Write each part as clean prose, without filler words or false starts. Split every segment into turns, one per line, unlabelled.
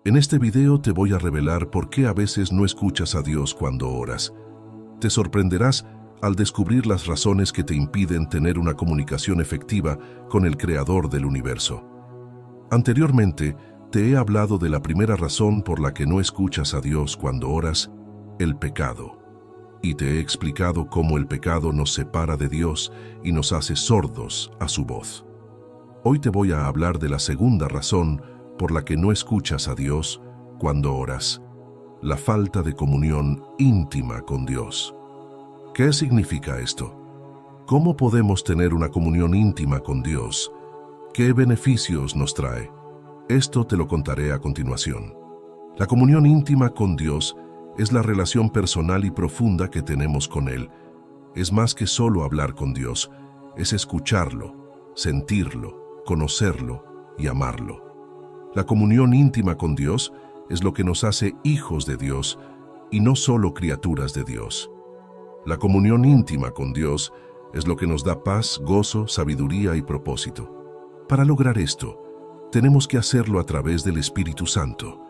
En este video te voy a revelar por qué a veces no escuchas a Dios cuando oras. Te sorprenderás al descubrir las razones que te impiden tener una comunicación efectiva con el Creador del universo. Anteriormente, te he hablado de la primera razón por la que no escuchas a Dios cuando oras, el pecado. Y te he explicado cómo el pecado nos separa de Dios y nos hace sordos a su voz. Hoy te voy a hablar de la segunda razón por la que no escuchas a Dios cuando oras, la falta de comunión íntima con Dios. ¿Qué significa esto? ¿Cómo podemos tener una comunión íntima con Dios? ¿Qué beneficios nos trae? Esto te lo contaré a continuación. La comunión íntima con Dios es la relación personal y profunda que tenemos con Él. Es más que solo hablar con Dios, es escucharlo, sentirlo, conocerlo y amarlo. La comunión íntima con Dios es lo que nos hace hijos de Dios y no solo criaturas de Dios. La comunión íntima con Dios es lo que nos da paz, gozo, sabiduría y propósito. Para lograr esto, tenemos que hacerlo a través del Espíritu Santo.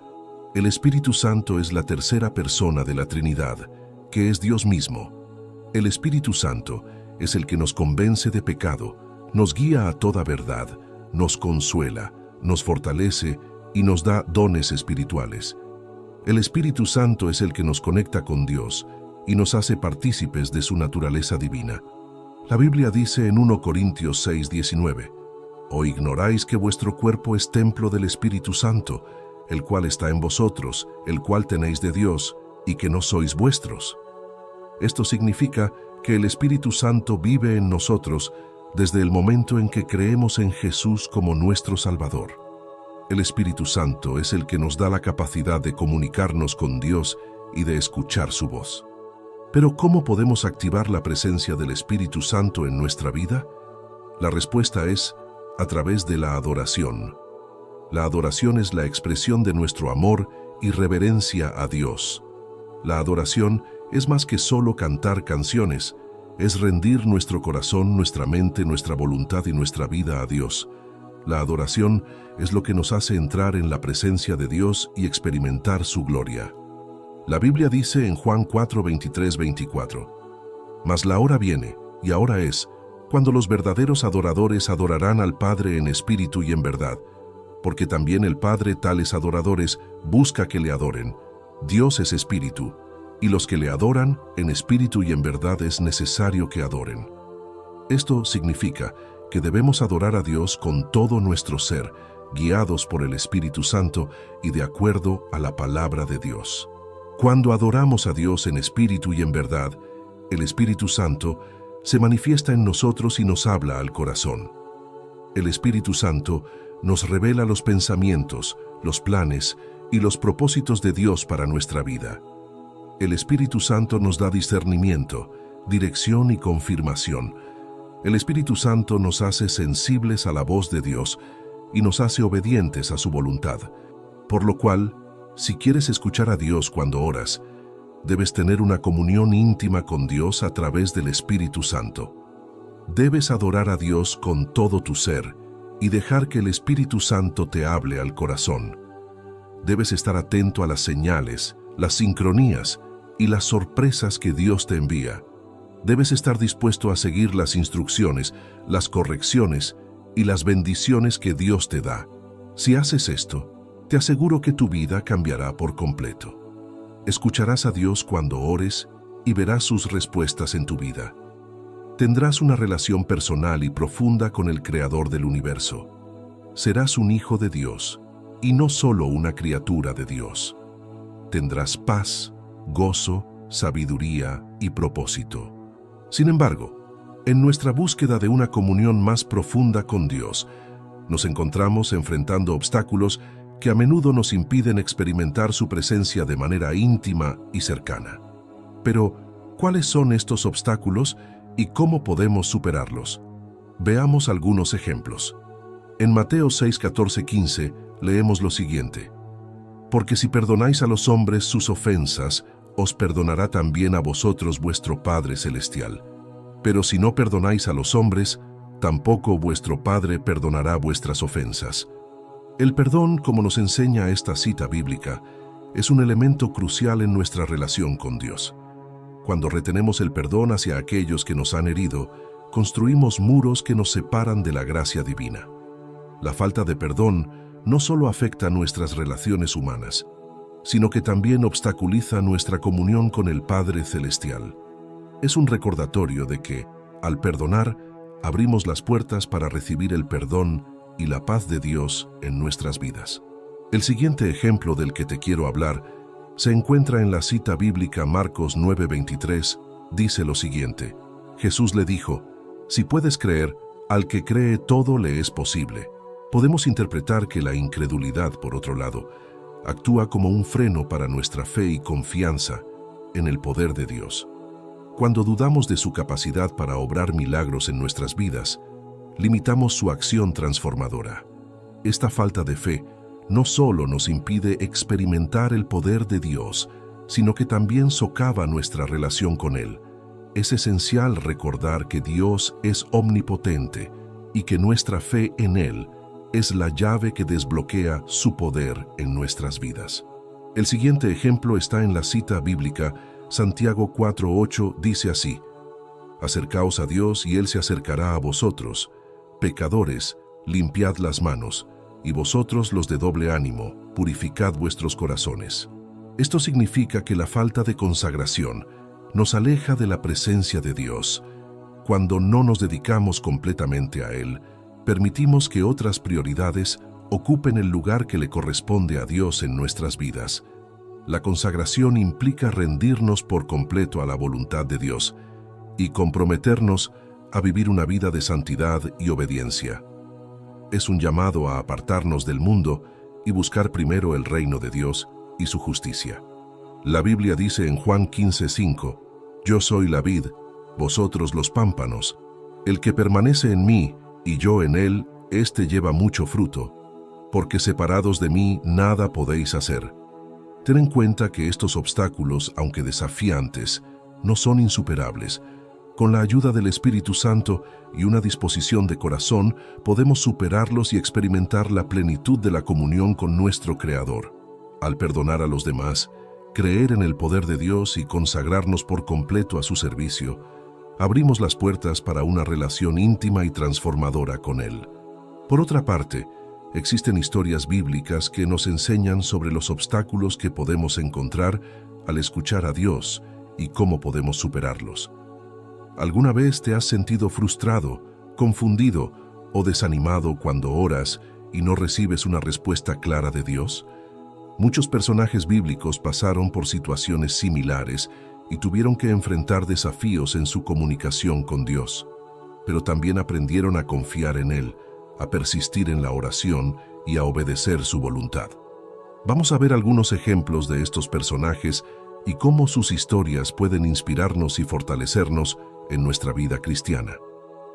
El Espíritu Santo es la tercera persona de la Trinidad, que es Dios mismo. El Espíritu Santo es el que nos convence de pecado, nos guía a toda verdad, nos consuela, nos fortalece y nos da dones espirituales. El Espíritu Santo es el que nos conecta con Dios y nos hace partícipes de su naturaleza divina. La Biblia dice en 1 Corintios 6:19, ¿O ignoráis que vuestro cuerpo es templo del Espíritu Santo, el cual está en vosotros, el cual tenéis de Dios, y que no sois vuestros? Esto significa que el Espíritu Santo vive en nosotros desde el momento en que creemos en Jesús como nuestro Salvador. El Espíritu Santo es el que nos da la capacidad de comunicarnos con Dios y de escuchar su voz. Pero ¿cómo podemos activar la presencia del Espíritu Santo en nuestra vida? La respuesta es a través de la adoración. La adoración es la expresión de nuestro amor y reverencia a Dios. La adoración es más que solo cantar canciones, es rendir nuestro corazón, nuestra mente, nuestra voluntad y nuestra vida a Dios. La adoración es lo que nos hace entrar en la presencia de Dios y experimentar su gloria. La Biblia dice en Juan 4:23-24, «Mas la hora viene, y ahora es, cuando los verdaderos adoradores adorarán al Padre en espíritu y en verdad, porque también el Padre tales adoradores busca que le adoren. Dios es espíritu, y los que le adoran en espíritu y en verdad es necesario que adoren». Esto significa que debemos adorar a Dios con todo nuestro ser, guiados por el Espíritu Santo y de acuerdo a la palabra de Dios. Cuando adoramos a Dios en espíritu y en verdad, el Espíritu Santo se manifiesta en nosotros y nos habla al corazón. El Espíritu Santo nos revela los pensamientos, los planes y los propósitos de Dios para nuestra vida. El Espíritu Santo nos da discernimiento, dirección y confirmación. El Espíritu Santo nos hace sensibles a la voz de Dios y nos hace obedientes a su voluntad. Por lo cual, si quieres escuchar a Dios cuando oras, debes tener una comunión íntima con Dios a través del Espíritu Santo. Debes adorar a Dios con todo tu ser y dejar que el Espíritu Santo te hable al corazón. Debes estar atento a las señales, las sincronías y las sorpresas que Dios te envía. Debes estar dispuesto a seguir las instrucciones, las correcciones y las bendiciones que Dios te da. Si haces esto, te aseguro que tu vida cambiará por completo. Escucharás a Dios cuando ores y verás sus respuestas en tu vida. Tendrás una relación personal y profunda con el Creador del universo. Serás un hijo de Dios y no solo una criatura de Dios. Tendrás paz, gozo, sabiduría y propósito. Sin embargo, en nuestra búsqueda de una comunión más profunda con Dios, nos encontramos enfrentando obstáculos que a menudo nos impiden experimentar su presencia de manera íntima y cercana. Pero, ¿cuáles son estos obstáculos y cómo podemos superarlos? Veamos algunos ejemplos. En Mateo 6:14-15 leemos lo siguiente: «Porque si perdonáis a los hombres sus ofensas, os perdonará también a vosotros vuestro Padre Celestial. Pero si no perdonáis a los hombres, tampoco vuestro Padre perdonará vuestras ofensas». El perdón, como nos enseña esta cita bíblica, es un elemento crucial en nuestra relación con Dios. Cuando retenemos el perdón hacia aquellos que nos han herido, construimos muros que nos separan de la gracia divina. La falta de perdón no solo afecta nuestras relaciones humanas, sino que también obstaculiza nuestra comunión con el Padre Celestial. Es un recordatorio de que, al perdonar, abrimos las puertas para recibir el perdón y la paz de Dios en nuestras vidas. El siguiente ejemplo del que te quiero hablar se encuentra en la cita bíblica Marcos 9:23. Dice lo siguiente: Jesús le dijo, «Si puedes creer, al que cree todo le es posible». Podemos interpretar que la incredulidad, por otro lado, actúa como un freno para nuestra fe y confianza en el poder de Dios. Cuando dudamos de su capacidad para obrar milagros en nuestras vidas, limitamos su acción transformadora. Esta falta de fe no solo nos impide experimentar el poder de Dios, sino que también socava nuestra relación con Él. Es esencial recordar que Dios es omnipotente y que nuestra fe en Él es la llave que desbloquea su poder en nuestras vidas. El siguiente ejemplo está en la cita bíblica Santiago 4:8. Dice así: «Acercaos a Dios y Él se acercará a vosotros. Pecadores, limpiad las manos, y vosotros los de doble ánimo, purificad vuestros corazones». Esto significa que la falta de consagración nos aleja de la presencia de Dios. Cuando no nos dedicamos completamente a Él, permitimos que otras prioridades ocupen el lugar que le corresponde a Dios en nuestras vidas. La consagración implica rendirnos por completo a la voluntad de Dios y comprometernos a vivir una vida de santidad y obediencia. Es un llamado a apartarnos del mundo y buscar primero el reino de Dios y su justicia. La Biblia dice en Juan 15:5, «Yo soy la vid, vosotros los pámpanos. El que permanece en mí y yo en él, éste lleva mucho fruto, porque separados de mí nada podéis hacer». Ten en cuenta que estos obstáculos, aunque desafiantes, no son insuperables. Con la ayuda del Espíritu Santo y una disposición de corazón, podemos superarlos y experimentar la plenitud de la comunión con nuestro Creador. Al perdonar a los demás, creer en el poder de Dios y consagrarnos por completo a su servicio, abrimos las puertas para una relación íntima y transformadora con Él. Por otra parte, existen historias bíblicas que nos enseñan sobre los obstáculos que podemos encontrar al escuchar a Dios y cómo podemos superarlos. ¿Alguna vez te has sentido frustrado, confundido o desanimado cuando oras y no recibes una respuesta clara de Dios? Muchos personajes bíblicos pasaron por situaciones similares y tuvieron que enfrentar desafíos en su comunicación con Dios, pero también aprendieron a confiar en Él, a persistir en la oración y a obedecer su voluntad. Vamos a ver algunos ejemplos de estos personajes y cómo sus historias pueden inspirarnos y fortalecernos en nuestra vida cristiana.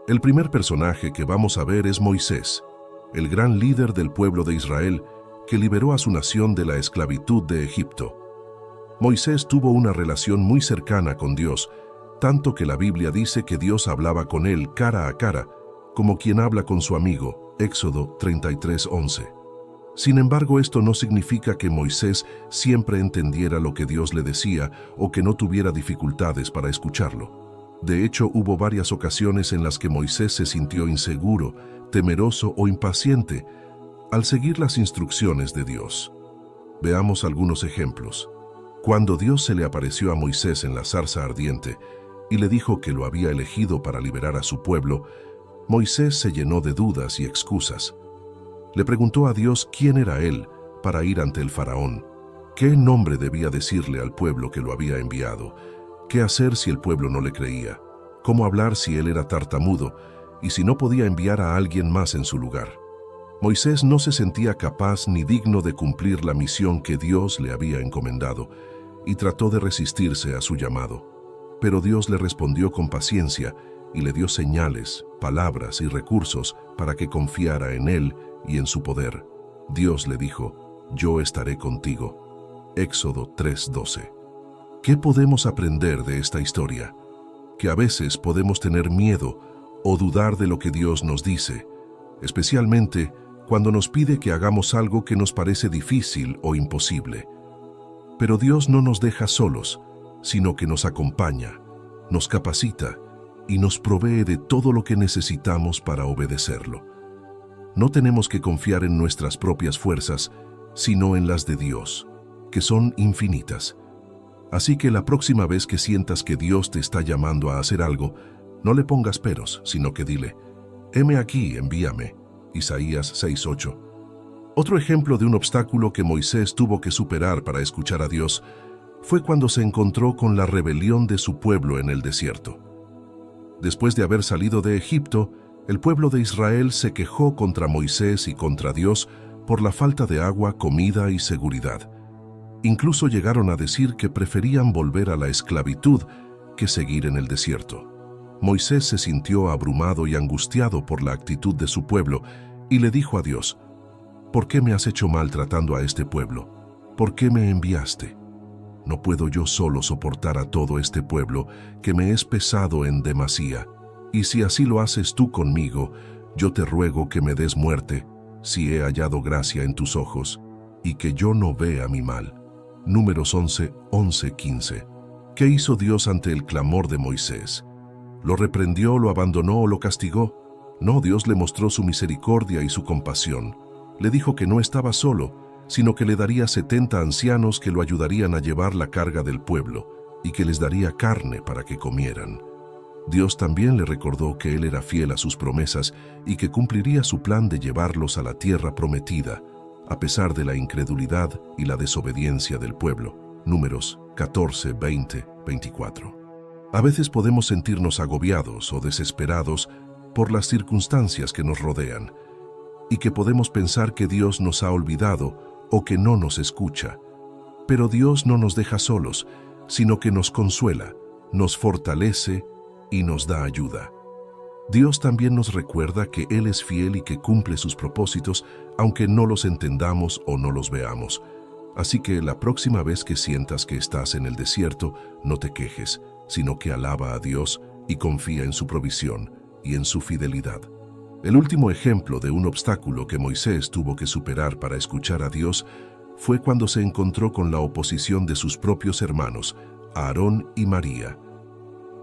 El primer personaje que vamos a ver es Moisés, el gran líder del pueblo de Israel que liberó a su nación de la esclavitud de Egipto. Moisés tuvo una relación muy cercana con Dios, tanto que la Biblia dice que Dios hablaba con él cara a cara, como quien habla con su amigo, Éxodo 33:11. Sin embargo, esto no significa que Moisés siempre entendiera lo que Dios le decía o que no tuviera dificultades para escucharlo. De hecho, hubo varias ocasiones en las que Moisés se sintió inseguro, temeroso o impaciente al seguir las instrucciones de Dios. Veamos algunos ejemplos. Cuando Dios se le apareció a Moisés en la zarza ardiente y le dijo que lo había elegido para liberar a su pueblo, Moisés se llenó de dudas y excusas. Le preguntó a Dios quién era él para ir ante el faraón, qué nombre debía decirle al pueblo que lo había enviado, qué hacer si el pueblo no le creía, cómo hablar si él era tartamudo y si no podía enviar a alguien más en su lugar. Moisés no se sentía capaz ni digno de cumplir la misión que Dios le había encomendado y trató de resistirse a su llamado. Pero Dios le respondió con paciencia y le dio señales, palabras y recursos para que confiara en él y en su poder. Dios le dijo, «Yo estaré contigo». Éxodo 3:12. ¿Qué podemos aprender de esta historia? Que a veces podemos tener miedo o dudar de lo que Dios nos dice, especialmente cuando nos pide que hagamos algo que nos parece difícil o imposible. Pero Dios no nos deja solos, sino que nos acompaña, nos capacita y nos provee de todo lo que necesitamos para obedecerlo. No tenemos que confiar en nuestras propias fuerzas, sino en las de Dios, que son infinitas. Así que la próxima vez que sientas que Dios te está llamando a hacer algo, no le pongas peros, sino que dile: heme aquí, envíame. Isaías 6:8. Otro ejemplo de un obstáculo que Moisés tuvo que superar para escuchar a Dios fue cuando se encontró con la rebelión de su pueblo en el desierto. Después de haber salido de Egipto, el pueblo de Israel se quejó contra Moisés y contra Dios por la falta de agua, comida y seguridad. Incluso llegaron a decir que preferían volver a la esclavitud que seguir en el desierto. Moisés se sintió abrumado y angustiado por la actitud de su pueblo y le dijo a Dios: ¿por qué me has hecho mal tratando a este pueblo? ¿Por qué me enviaste? No puedo yo solo soportar a todo este pueblo que me es pesado en demasía. Y si así lo haces tú conmigo, yo te ruego que me des muerte, si he hallado gracia en tus ojos, y que yo no vea mi mal. Números 11:15. ¿Qué hizo Dios ante el clamor de Moisés? ¿Lo reprendió, lo abandonó o lo castigó? No, Dios le mostró su misericordia y su compasión. Le dijo que no estaba solo, sino que le daría 70 ancianos que lo ayudarían a llevar la carga del pueblo y que les daría carne para que comieran. Dios también le recordó que Él era fiel a sus promesas y que cumpliría su plan de llevarlos a la tierra prometida, a pesar de la incredulidad y la desobediencia del pueblo. Números 14, 20, 24. A veces podemos sentirnos agobiados o desesperados por las circunstancias que nos rodean y que podemos pensar que Dios nos ha olvidado o que no nos escucha. Pero Dios no nos deja solos, sino que nos consuela, nos fortalece y nos da ayuda. Dios también nos recuerda que Él es fiel y que cumple sus propósitos, aunque no los entendamos o no los veamos. Así que la próxima vez que sientas que estás en el desierto, no te quejes, sino que alaba a Dios y confía en su provisión y en su fidelidad. El último ejemplo de un obstáculo que Moisés tuvo que superar para escuchar a Dios fue cuando se encontró con la oposición de sus propios hermanos, Aarón y María.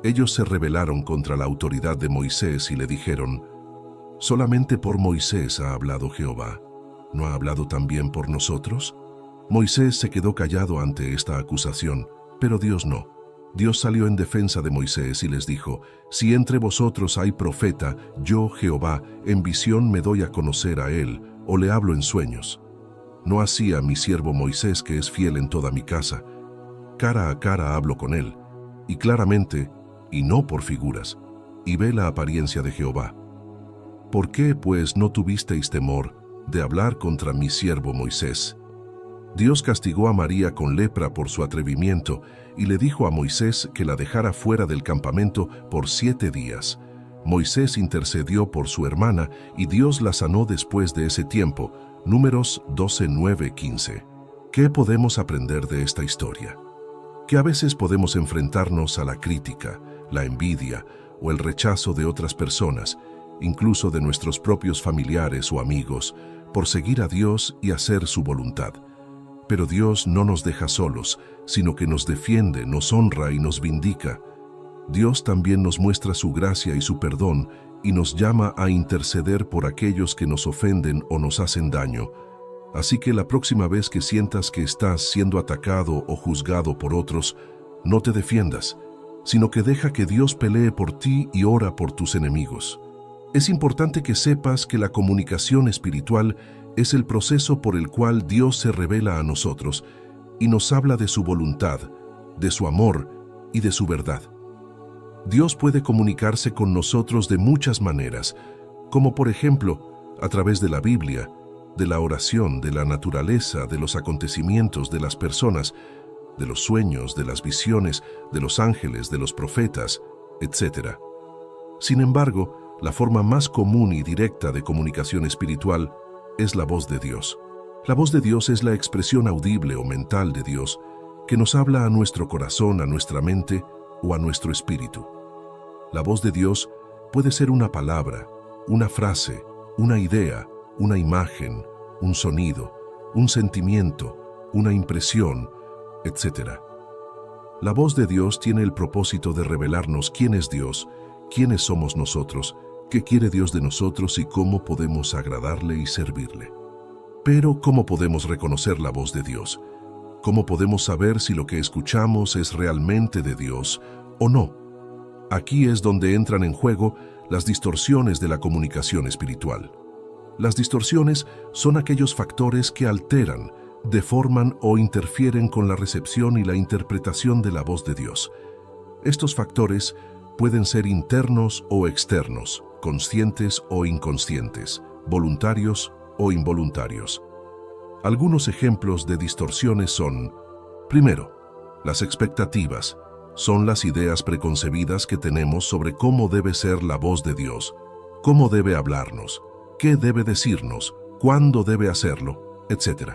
Ellos se rebelaron contra la autoridad de Moisés y le dijeron: «Solamente por Moisés ha hablado Jehová, ¿no ha hablado también por nosotros?». Moisés se quedó callado ante esta acusación, pero Dios no. Dios salió en defensa de Moisés y les dijo: «Si entre vosotros hay profeta, yo, Jehová, en visión me doy a conocer a él, o le hablo en sueños. No así a mi siervo Moisés, que es fiel en toda mi casa. Cara a cara hablo con él, y claramente, y no por figuras, y ve la apariencia de Jehová. ¿Por qué, pues, no tuvisteis temor de hablar contra mi siervo Moisés?». Dios castigó a María con lepra por su atrevimiento y le dijo a Moisés que la dejara fuera del campamento por 7 días. Moisés intercedió por su hermana y Dios la sanó después de ese tiempo. Números 12, 9, 15. ¿Qué podemos aprender de esta historia? Que a veces podemos enfrentarnos a la crítica, la envidia o el rechazo de otras personas, incluso de nuestros propios familiares o amigos, por seguir a Dios y hacer su voluntad. Pero Dios no nos deja solos, sino que nos defiende, nos honra y nos vindica. Dios también nos muestra su gracia y su perdón y nos llama a interceder por aquellos que nos ofenden o nos hacen daño. Así que la próxima vez que sientas que estás siendo atacado o juzgado por otros, no te defiendas, sino que deja que Dios pelee por ti y ora por tus enemigos. Es importante que sepas que la comunicación espiritual es el proceso por el cual Dios se revela a nosotros y nos habla de su voluntad, de su amor y de su verdad. Dios puede comunicarse con nosotros de muchas maneras, como por ejemplo, a través de la Biblia, de la oración, de la naturaleza, de los acontecimientos, de las personas, de los sueños, de las visiones, de los ángeles, de los profetas, etc. Sin embargo, la forma más común y directa de comunicación espiritual es la voz de Dios. La voz de Dios es la expresión audible o mental de Dios que nos habla a nuestro corazón, a nuestra mente o a nuestro espíritu. La voz de Dios puede ser una palabra, una frase, una idea una imagen, un sonido, un sentimiento, una impresión, etc. La voz de Dios tiene el propósito de revelarnos quién es Dios, quiénes somos nosotros, qué quiere Dios de nosotros y cómo podemos agradarle y servirle. Pero, ¿cómo podemos reconocer la voz de Dios? ¿Cómo podemos saber si lo que escuchamos es realmente de Dios o no? Aquí es donde entran en juego las distorsiones de la comunicación espiritual. Las distorsiones son aquellos factores que alteran, deforman o interfieren con la recepción y la interpretación de la voz de Dios. Estos factores pueden ser internos o externos, conscientes o inconscientes, voluntarios o involuntarios. Algunos ejemplos de distorsiones son: primero, las expectativas. Son las ideas preconcebidas que tenemos sobre cómo debe ser la voz de Dios, cómo debe hablarnos, qué debe decirnos, cuándo debe hacerlo, etc.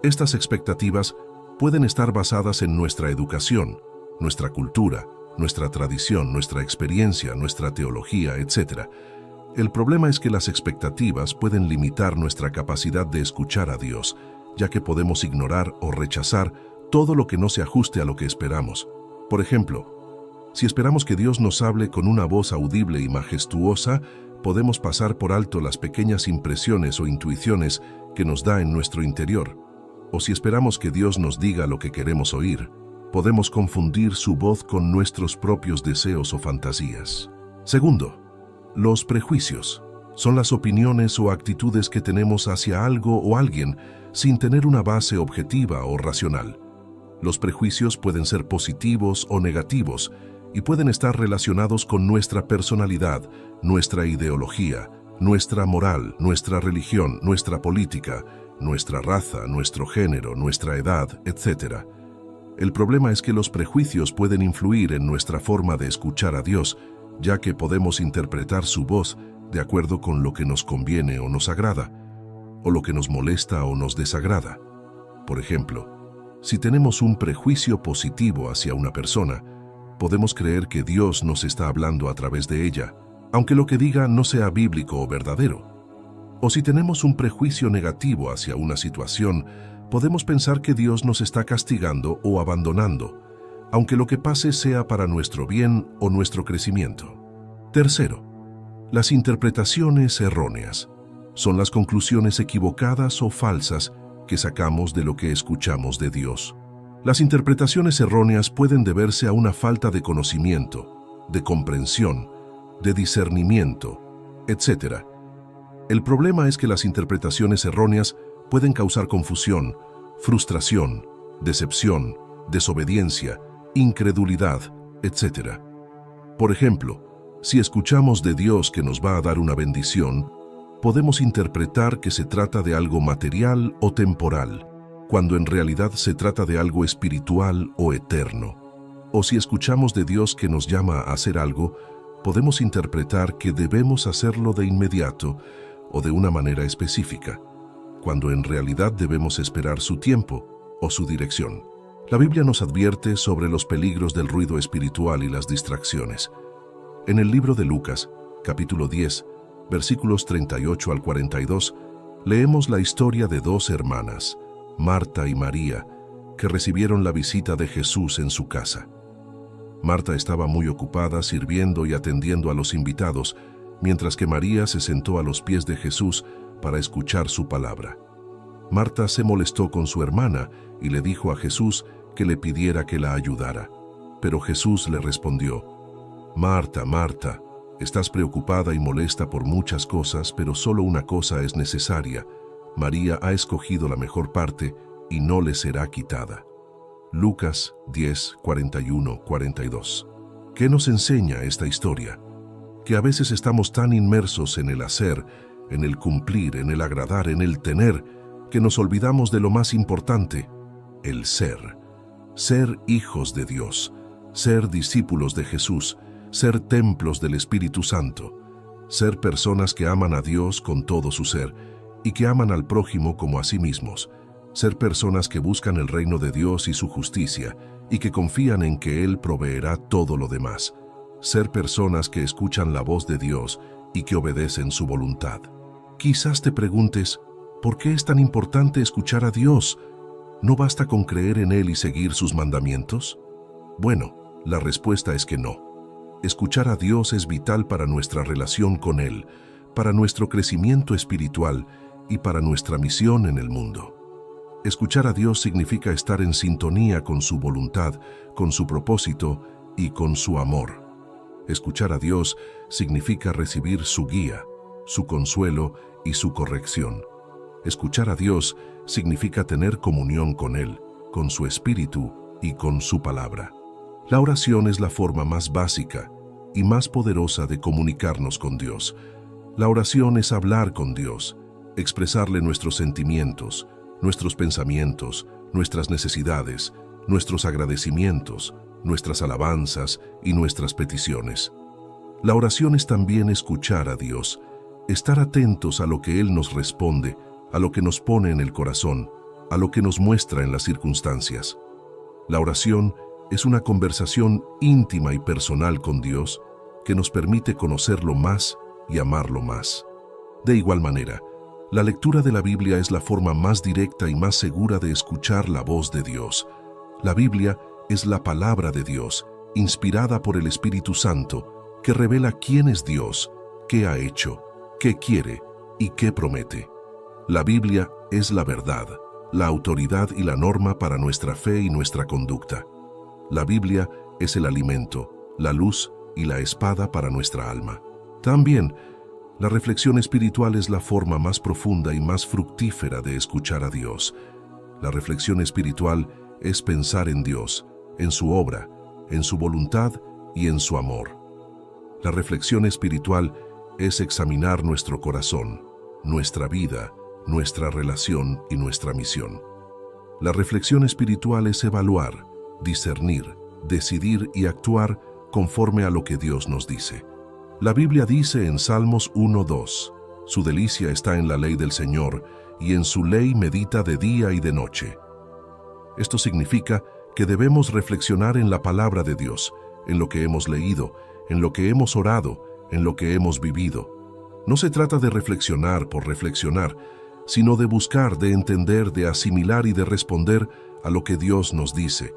Estas expectativas pueden estar basadas en nuestra educación, nuestra cultura, nuestra tradición, nuestra experiencia, nuestra teología, etc. El problema es que las expectativas pueden limitar nuestra capacidad de escuchar a Dios, ya que podemos ignorar o rechazar todo lo que no se ajuste a lo que esperamos. Por ejemplo, si esperamos que Dios nos hable con una voz audible y majestuosa, podemos pasar por alto las pequeñas impresiones o intuiciones que nos da en nuestro interior. O si esperamos que Dios nos diga lo que queremos oír, podemos confundir su voz con nuestros propios deseos o fantasías. Segundo, los prejuicios. Son las opiniones o actitudes que tenemos hacia algo o alguien sin tener una base objetiva o racional. Los prejuicios pueden ser positivos o negativos y pueden estar relacionados con nuestra personalidad, nuestra ideología, nuestra moral, nuestra religión, nuestra política, nuestra raza, nuestro género, nuestra edad, etc. El problema es que los prejuicios pueden influir en nuestra forma de escuchar a Dios, ya que podemos interpretar su voz de acuerdo con lo que nos conviene o nos agrada, o lo que nos molesta o nos desagrada. Por ejemplo, si tenemos un prejuicio positivo hacia una persona, podemos creer que Dios nos está hablando a través de ella, aunque lo que diga no sea bíblico o verdadero. O si tenemos un prejuicio negativo hacia una situación, podemos pensar que Dios nos está castigando o abandonando, aunque lo que pase sea para nuestro bien o nuestro crecimiento. Tercero, las interpretaciones erróneas. Son las conclusiones equivocadas o falsas que sacamos de lo que escuchamos de Dios. Las interpretaciones erróneas pueden deberse a una falta de conocimiento, de comprensión, de discernimiento, etc. El problema es que las interpretaciones erróneas pueden causar confusión, frustración, decepción, desobediencia, incredulidad, etc. Por ejemplo, si escuchamos de Dios que nos va a dar una bendición, podemos interpretar que se trata de algo material o temporal, cuando en realidad se trata de algo espiritual o eterno. O si escuchamos de Dios que nos llama a hacer algo, podemos interpretar que debemos hacerlo de inmediato o de una manera específica, cuando en realidad debemos esperar su tiempo o su dirección. La Biblia nos advierte sobre los peligros del ruido espiritual y las distracciones. En el libro de Lucas, capítulo 10, versículos 38 al 42, leemos la historia de dos hermanas, Marta y María, que recibieron la visita de Jesús en su casa. Marta estaba muy ocupada sirviendo y atendiendo a los invitados, mientras que María se sentó a los pies de Jesús para escuchar su palabra. Marta se molestó con su hermana y le dijo a Jesús que le pidiera que la ayudara. Pero Jesús le respondió: Marta, Marta, estás preocupada y molesta por muchas cosas, pero solo una cosa es necesaria. María ha escogido la mejor parte y no le será quitada. Lucas 10, 41, 42. ¿Qué nos enseña esta historia? Que a veces estamos tan inmersos en el hacer, en el cumplir, en el agradar, en el tener, que nos olvidamos de lo más importante, el ser. Ser hijos de Dios, ser discípulos de Jesús, ser templos del Espíritu Santo, ser personas que aman a Dios con todo su ser y que aman al prójimo como a sí mismos, ser personas que buscan el reino de Dios y su justicia y que confían en que Él proveerá todo lo demás, ser personas que escuchan la voz de Dios y que obedecen su voluntad. Quizás te preguntes, ¿por qué es tan importante escuchar a Dios? ¿No basta con creer en Él y seguir sus mandamientos? Bueno, la respuesta es que no. Escuchar a Dios es vital para nuestra relación con Él, para nuestro crecimiento espiritual y para nuestra misión en el mundo. Escuchar a Dios significa estar en sintonía con su voluntad, con su propósito y con su amor. Escuchar a Dios significa recibir su guía, su consuelo y su corrección. Escuchar a Dios significa tener comunión con Él, con su Espíritu y con su palabra. La oración es la forma más básica y más poderosa de comunicarnos con Dios. La oración es hablar con Dios, expresarle nuestros sentimientos, nuestros pensamientos, nuestras necesidades, nuestros agradecimientos, nuestras alabanzas y nuestras peticiones. La oración es también escuchar a Dios, estar atentos a lo que Él nos responde, a lo que nos pone en el corazón, a lo que nos muestra en las circunstancias. La oración es una conversación íntima y personal con Dios que nos permite conocerlo más y amarlo más. De igual manera, la lectura de la Biblia es la forma más directa y más segura de escuchar la voz de Dios. La Biblia es la palabra de Dios, inspirada por el Espíritu Santo, que revela quién es Dios, qué ha hecho, qué quiere y qué promete. La Biblia es la verdad, la autoridad y la norma para nuestra fe y nuestra conducta. La Biblia es el alimento, la luz y la espada para nuestra alma. También, la reflexión espiritual es la forma más profunda y más fructífera de escuchar a Dios. La reflexión espiritual es pensar en Dios, en su obra, en su voluntad y en su amor. La reflexión espiritual es examinar nuestro corazón, nuestra vida, nuestra relación y nuestra misión. La reflexión espiritual es evaluar, discernir, decidir y actuar conforme a lo que Dios nos dice. La Biblia dice en Salmos 1:2, «Su delicia está en la ley del Señor, y en su ley medita de día y de noche». Esto significa que debemos reflexionar en la palabra de Dios, en lo que hemos leído, en lo que hemos orado, en lo que hemos vivido. No se trata de reflexionar por reflexionar, sino de buscar, de entender, de asimilar y de responder a lo que Dios nos dice.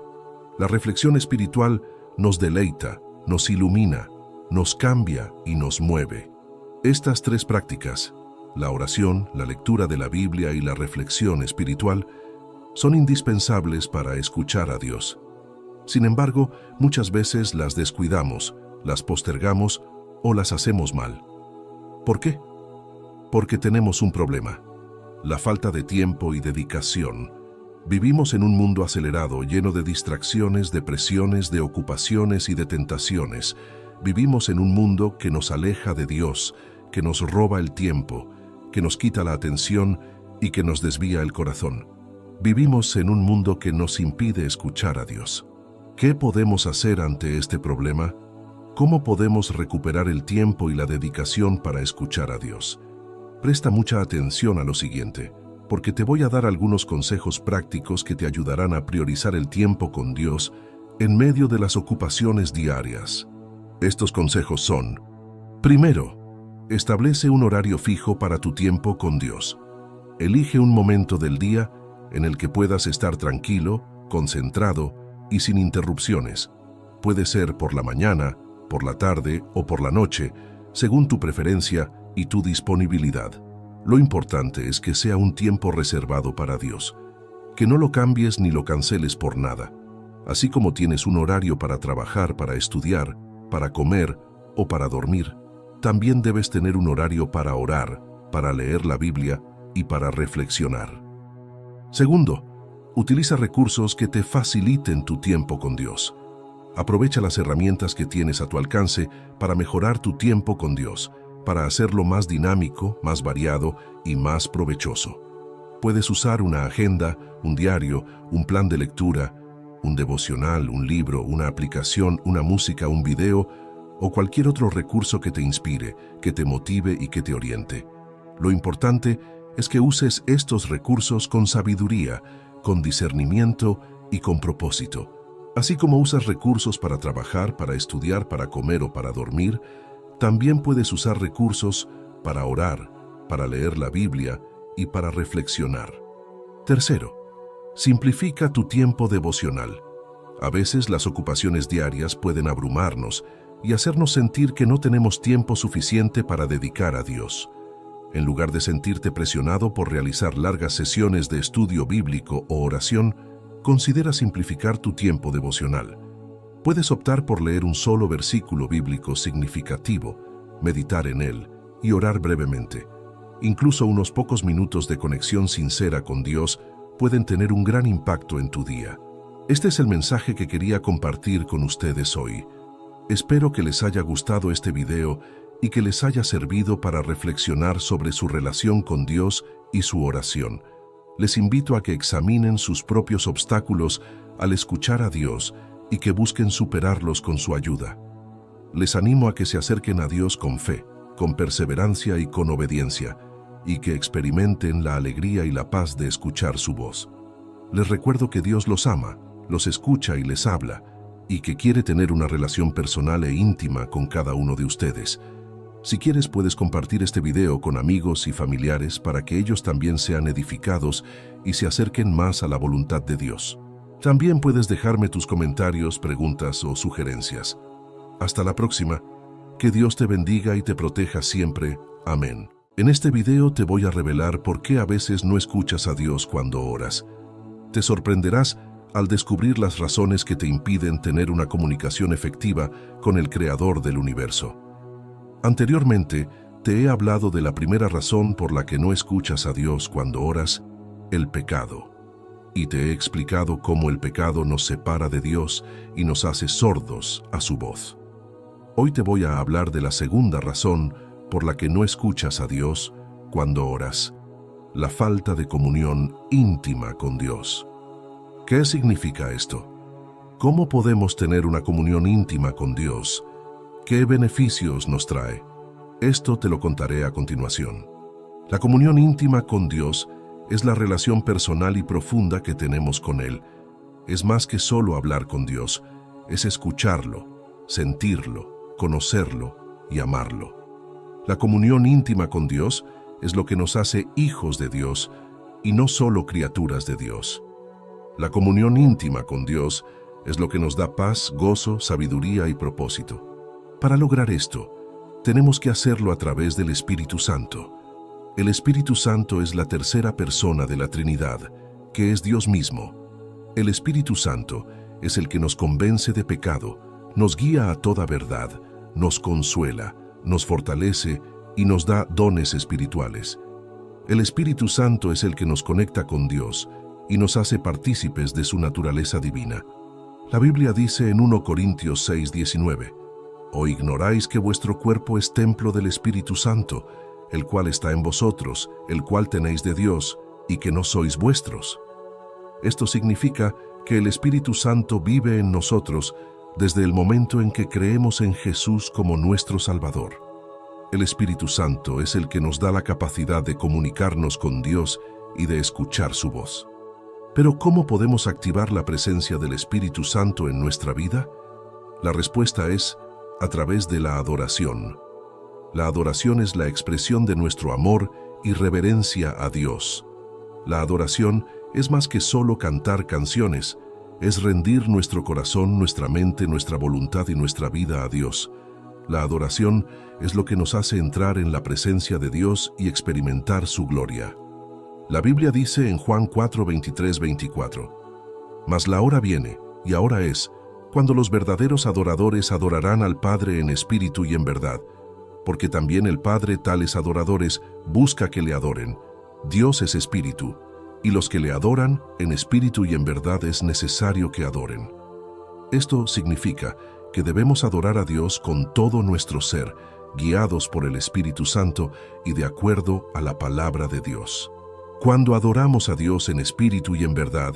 La reflexión espiritual nos deleita, nos ilumina, nos cambia y nos mueve. Estas tres prácticas, la oración, la lectura de la Biblia y la reflexión espiritual, son indispensables para escuchar a Dios. Sin embargo, muchas veces las descuidamos, las postergamos o las hacemos mal. ¿Por qué? Porque tenemos un problema: la falta de tiempo y dedicación. Vivimos en un mundo acelerado, lleno de distracciones, de presiones, de ocupaciones y de tentaciones. Vivimos en un mundo que nos aleja de Dios, que nos roba el tiempo, que nos quita la atención y que nos desvía el corazón. Vivimos en un mundo que nos impide escuchar a Dios. ¿Qué podemos hacer ante este problema? ¿Cómo podemos recuperar el tiempo y la dedicación para escuchar a Dios? Presta mucha atención a lo siguiente, porque te voy a dar algunos consejos prácticos que te ayudarán a priorizar el tiempo con Dios en medio de las ocupaciones diarias. Estos consejos son: primero, establece un horario fijo para tu tiempo con Dios. Elige un momento del día en el que puedas estar tranquilo, concentrado y sin interrupciones. Puede ser por la mañana, por la tarde o por la noche, según tu preferencia y tu disponibilidad. Lo importante es que sea un tiempo reservado para Dios, que no lo cambies ni lo canceles por nada. Así como tienes un horario para trabajar, para estudiar, para comer o para dormir, también debes tener un horario para orar, para leer la Biblia y para reflexionar. Segundo, utiliza recursos que te faciliten tu tiempo con Dios. Aprovecha las herramientas que tienes a tu alcance para mejorar tu tiempo con Dios, para hacerlo más dinámico, más variado y más provechoso. Puedes usar una agenda, un diario, un plan de lectura, un devocional, un libro, una aplicación, una música, un video o cualquier otro recurso que te inspire, que te motive y que te oriente. Lo importante es que uses estos recursos con sabiduría, con discernimiento y con propósito. Así como usas recursos para trabajar, para estudiar, para comer o para dormir, también puedes usar recursos para orar, para leer la Biblia y para reflexionar. Tercero, simplifica tu tiempo devocional. A veces las ocupaciones diarias pueden abrumarnos y hacernos sentir que no tenemos tiempo suficiente para dedicar a Dios. En lugar de sentirte presionado por realizar largas sesiones de estudio bíblico o oración, considera simplificar tu tiempo devocional. Puedes optar por leer un solo versículo bíblico significativo, meditar en él y orar brevemente. Incluso unos pocos minutos de conexión sincera con Dios pueden tener un gran impacto en tu día. Este es el mensaje que quería compartir con ustedes hoy. Espero que les haya gustado este video y que les haya servido para reflexionar sobre su relación con Dios y su oración. Les invito a que examinen sus propios obstáculos al escuchar a Dios y que busquen superarlos con su ayuda. Les animo a que se acerquen a Dios con fe, con perseverancia y con obediencia, y que experimenten la alegría y la paz de escuchar su voz. Les recuerdo que Dios los ama, los escucha y les habla, y que quiere tener una relación personal e íntima con cada uno de ustedes. Si quieres, puedes compartir este video con amigos y familiares para que ellos también sean edificados y se acerquen más a la voluntad de Dios. También puedes dejarme tus comentarios, preguntas o sugerencias. Hasta la próxima. Que Dios te bendiga y te proteja siempre. Amén. En este video te voy a revelar por qué a veces no escuchas a Dios cuando oras. Te sorprenderás al descubrir las razones que te impiden tener una comunicación efectiva con el Creador del universo. Anteriormente, te he hablado de la primera razón por la que no escuchas a Dios cuando oras, el pecado. Y te he explicado cómo el pecado nos separa de Dios y nos hace sordos a su voz. Hoy te voy a hablar de la segunda razón por la que no escuchas a Dios cuando oras, la falta de comunión íntima con Dios. ¿Qué significa esto? ¿Cómo podemos tener una comunión íntima con Dios? ¿Qué beneficios nos trae? Esto te lo contaré a continuación. La comunión íntima con Dios es la relación personal y profunda que tenemos con Él. Es más que solo hablar con Dios, es escucharlo, sentirlo, conocerlo y amarlo. La comunión íntima con Dios es lo que nos hace hijos de Dios y no solo criaturas de Dios. La comunión íntima con Dios es lo que nos da paz, gozo, sabiduría y propósito. Para lograr esto, tenemos que hacerlo a través del Espíritu Santo. El Espíritu Santo es la tercera persona de la Trinidad, que es Dios mismo. El Espíritu Santo es el que nos convence de pecado, nos guía a toda verdad, nos consuela, nos fortalece y nos da dones espirituales. El Espíritu Santo es el que nos conecta con Dios y nos hace partícipes de su naturaleza divina. La Biblia dice en 1 Corintios 6:19, ¿O ignoráis que vuestro cuerpo es templo del Espíritu Santo, el cual está en vosotros, el cual tenéis de Dios, y que no sois vuestros? Esto significa que el Espíritu Santo vive en nosotros desde el momento en que creemos en Jesús como nuestro Salvador. El Espíritu Santo es el que nos da la capacidad de comunicarnos con Dios y de escuchar su voz. Pero ¿cómo podemos activar la presencia del Espíritu Santo en nuestra vida? La respuesta es a través de la adoración. La adoración es la expresión de nuestro amor y reverencia a Dios. La adoración es más que solo cantar canciones, es rendir nuestro corazón, nuestra mente, nuestra voluntad y nuestra vida a Dios. La adoración es lo que nos hace entrar en la presencia de Dios y experimentar su gloria. La Biblia dice en Juan 4:23-24, «Mas la hora viene, y ahora es, cuando los verdaderos adoradores adorarán al Padre en espíritu y en verdad, porque también el Padre tales adoradores busca que le adoren. Dios es espíritu, y los que le adoran en espíritu y en verdad es necesario que adoren». Esto significa que debemos adorar a Dios con todo nuestro ser, guiados por el Espíritu Santo y de acuerdo a la palabra de Dios. Cuando adoramos a Dios en espíritu y en verdad,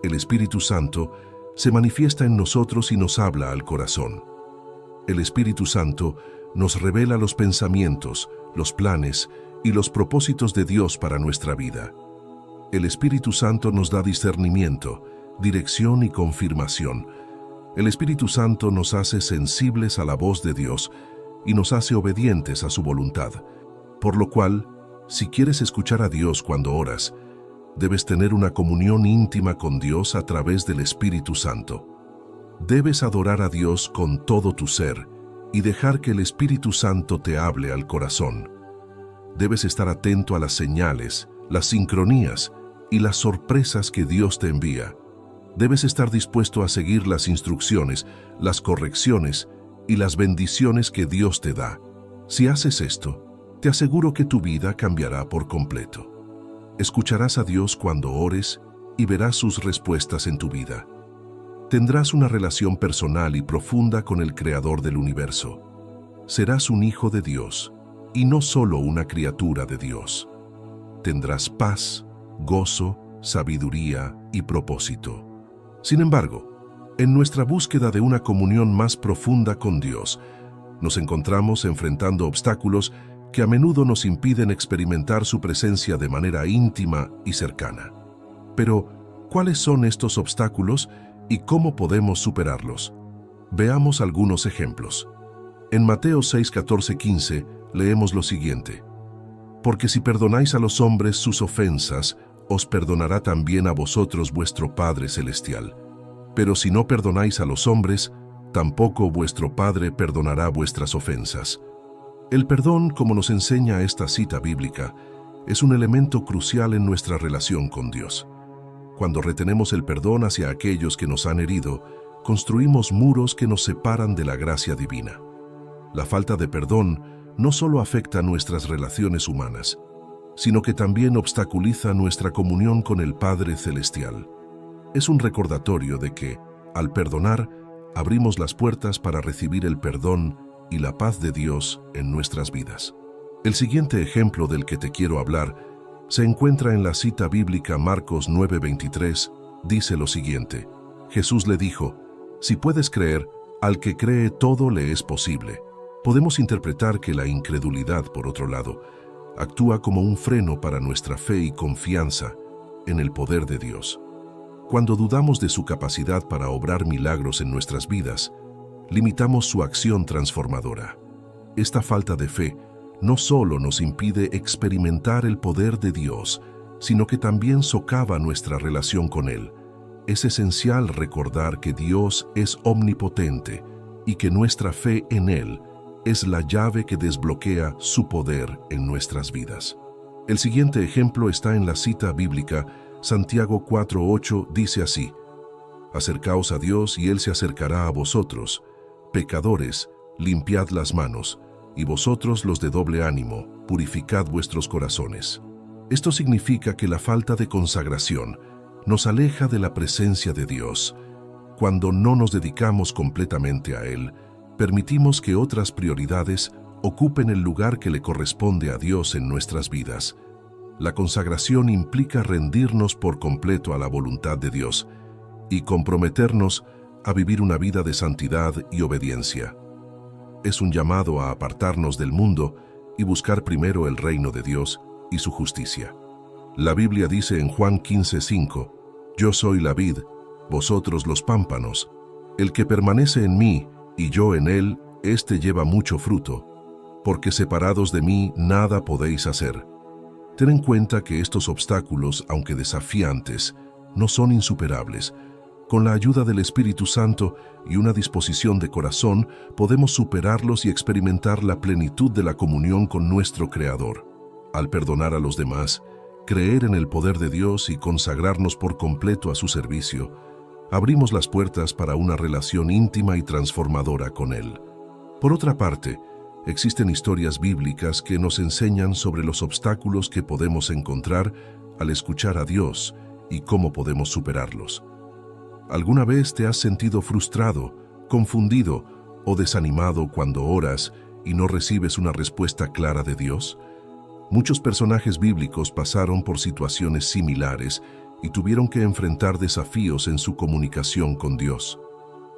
el Espíritu Santo se manifiesta en nosotros y nos habla al corazón. El Espíritu Santo nos revela los pensamientos, los planes y los propósitos de Dios para nuestra vida. El Espíritu Santo nos da discernimiento, dirección y confirmación. El Espíritu Santo nos hace sensibles a la voz de Dios y nos hace obedientes a su voluntad, por lo cual Si quieres escuchar a Dios cuando oras, debes tener una comunión íntima con Dios a través del Espíritu Santo. Debes adorar a Dios con todo tu ser y dejar que el Espíritu Santo te hable al corazón. Debes estar atento a las señales, las sincronías y las sorpresas que Dios te envía. Debes estar dispuesto a seguir las instrucciones, las correcciones y las bendiciones que Dios te da. Si haces esto, te aseguro que tu vida cambiará por completo. Escucharás a Dios cuando ores y verás sus respuestas en tu vida. Tendrás una relación personal y profunda con el Creador del universo. Serás un hijo de Dios y no solo una criatura de Dios. Tendrás paz, gozo, sabiduría y propósito. Sin embargo, en nuestra búsqueda de una comunión más profunda con Dios, nos encontramos enfrentando obstáculos que a menudo nos impiden experimentar su presencia de manera íntima y cercana. Pero, ¿cuáles son estos obstáculos y cómo podemos superarlos? Veamos algunos ejemplos. En Mateo 6, 14, 15 leemos lo siguiente: Porque si perdonáis a los hombres sus ofensas, os perdonará también a vosotros vuestro Padre Celestial. Pero si no perdonáis a los hombres, tampoco vuestro Padre perdonará vuestras ofensas. El perdón, como nos enseña esta cita bíblica, es un elemento crucial en nuestra relación con Dios. Cuando retenemos el perdón hacia aquellos que nos han herido, construimos muros que nos separan de la gracia divina. La falta de perdón no solo afecta nuestras relaciones humanas, sino que también obstaculiza nuestra comunión con el Padre Celestial. Es un recordatorio de que, al perdonar, abrimos las puertas para recibir el perdón y la paz de Dios en nuestras vidas. El siguiente ejemplo del que te quiero hablar se encuentra en la cita bíblica Marcos 9:23. Dice lo siguiente: Jesús le dijo, si puedes creer, al que cree todo le es posible. Podemos interpretar que la incredulidad, por otro lado, actúa como un freno para nuestra fe y confianza en el poder de Dios. Cuando dudamos de su capacidad para obrar milagros en nuestras vidas, limitamos su acción transformadora. Esta falta de fe no solo nos impide experimentar el poder de Dios, sino que también socava nuestra relación con Él. Es esencial recordar que Dios es omnipotente y que nuestra fe en Él es la llave que desbloquea su poder en nuestras vidas. El siguiente ejemplo está en la cita bíblica Santiago 4:8. Dice así: Acercaos a Dios y Él se acercará a vosotros. Pecadores, limpiad las manos, y vosotros los de doble ánimo, purificad vuestros corazones. Esto significa que la falta de consagración nos aleja de la presencia de Dios. Cuando no nos dedicamos completamente a Él, permitimos que otras prioridades ocupen el lugar que le corresponde a Dios en nuestras vidas. La consagración implica rendirnos por completo a la voluntad de Dios y comprometernos a vivir una vida de santidad y obediencia. Es un llamado a apartarnos del mundo y buscar primero el reino de Dios y su justicia. La Biblia dice en Juan 15:5, Yo soy la vid, vosotros los pámpanos. El que permanece en mí y yo en él, éste lleva mucho fruto, porque separados de mí nada podéis hacer. Ten en cuenta que estos obstáculos, aunque desafiantes, no son insuperables. Con la ayuda del Espíritu Santo y una disposición de corazón, podemos superarlos y experimentar la plenitud de la comunión con nuestro Creador. Al perdonar a los demás, creer en el poder de Dios y consagrarnos por completo a su servicio, abrimos las puertas para una relación íntima y transformadora con Él. Por otra parte, existen historias bíblicas que nos enseñan sobre los obstáculos que podemos encontrar al escuchar a Dios y cómo podemos superarlos. ¿Alguna vez te has sentido frustrado, confundido o desanimado cuando oras y no recibes una respuesta clara de Dios? Muchos personajes bíblicos pasaron por situaciones similares y tuvieron que enfrentar desafíos en su comunicación con Dios,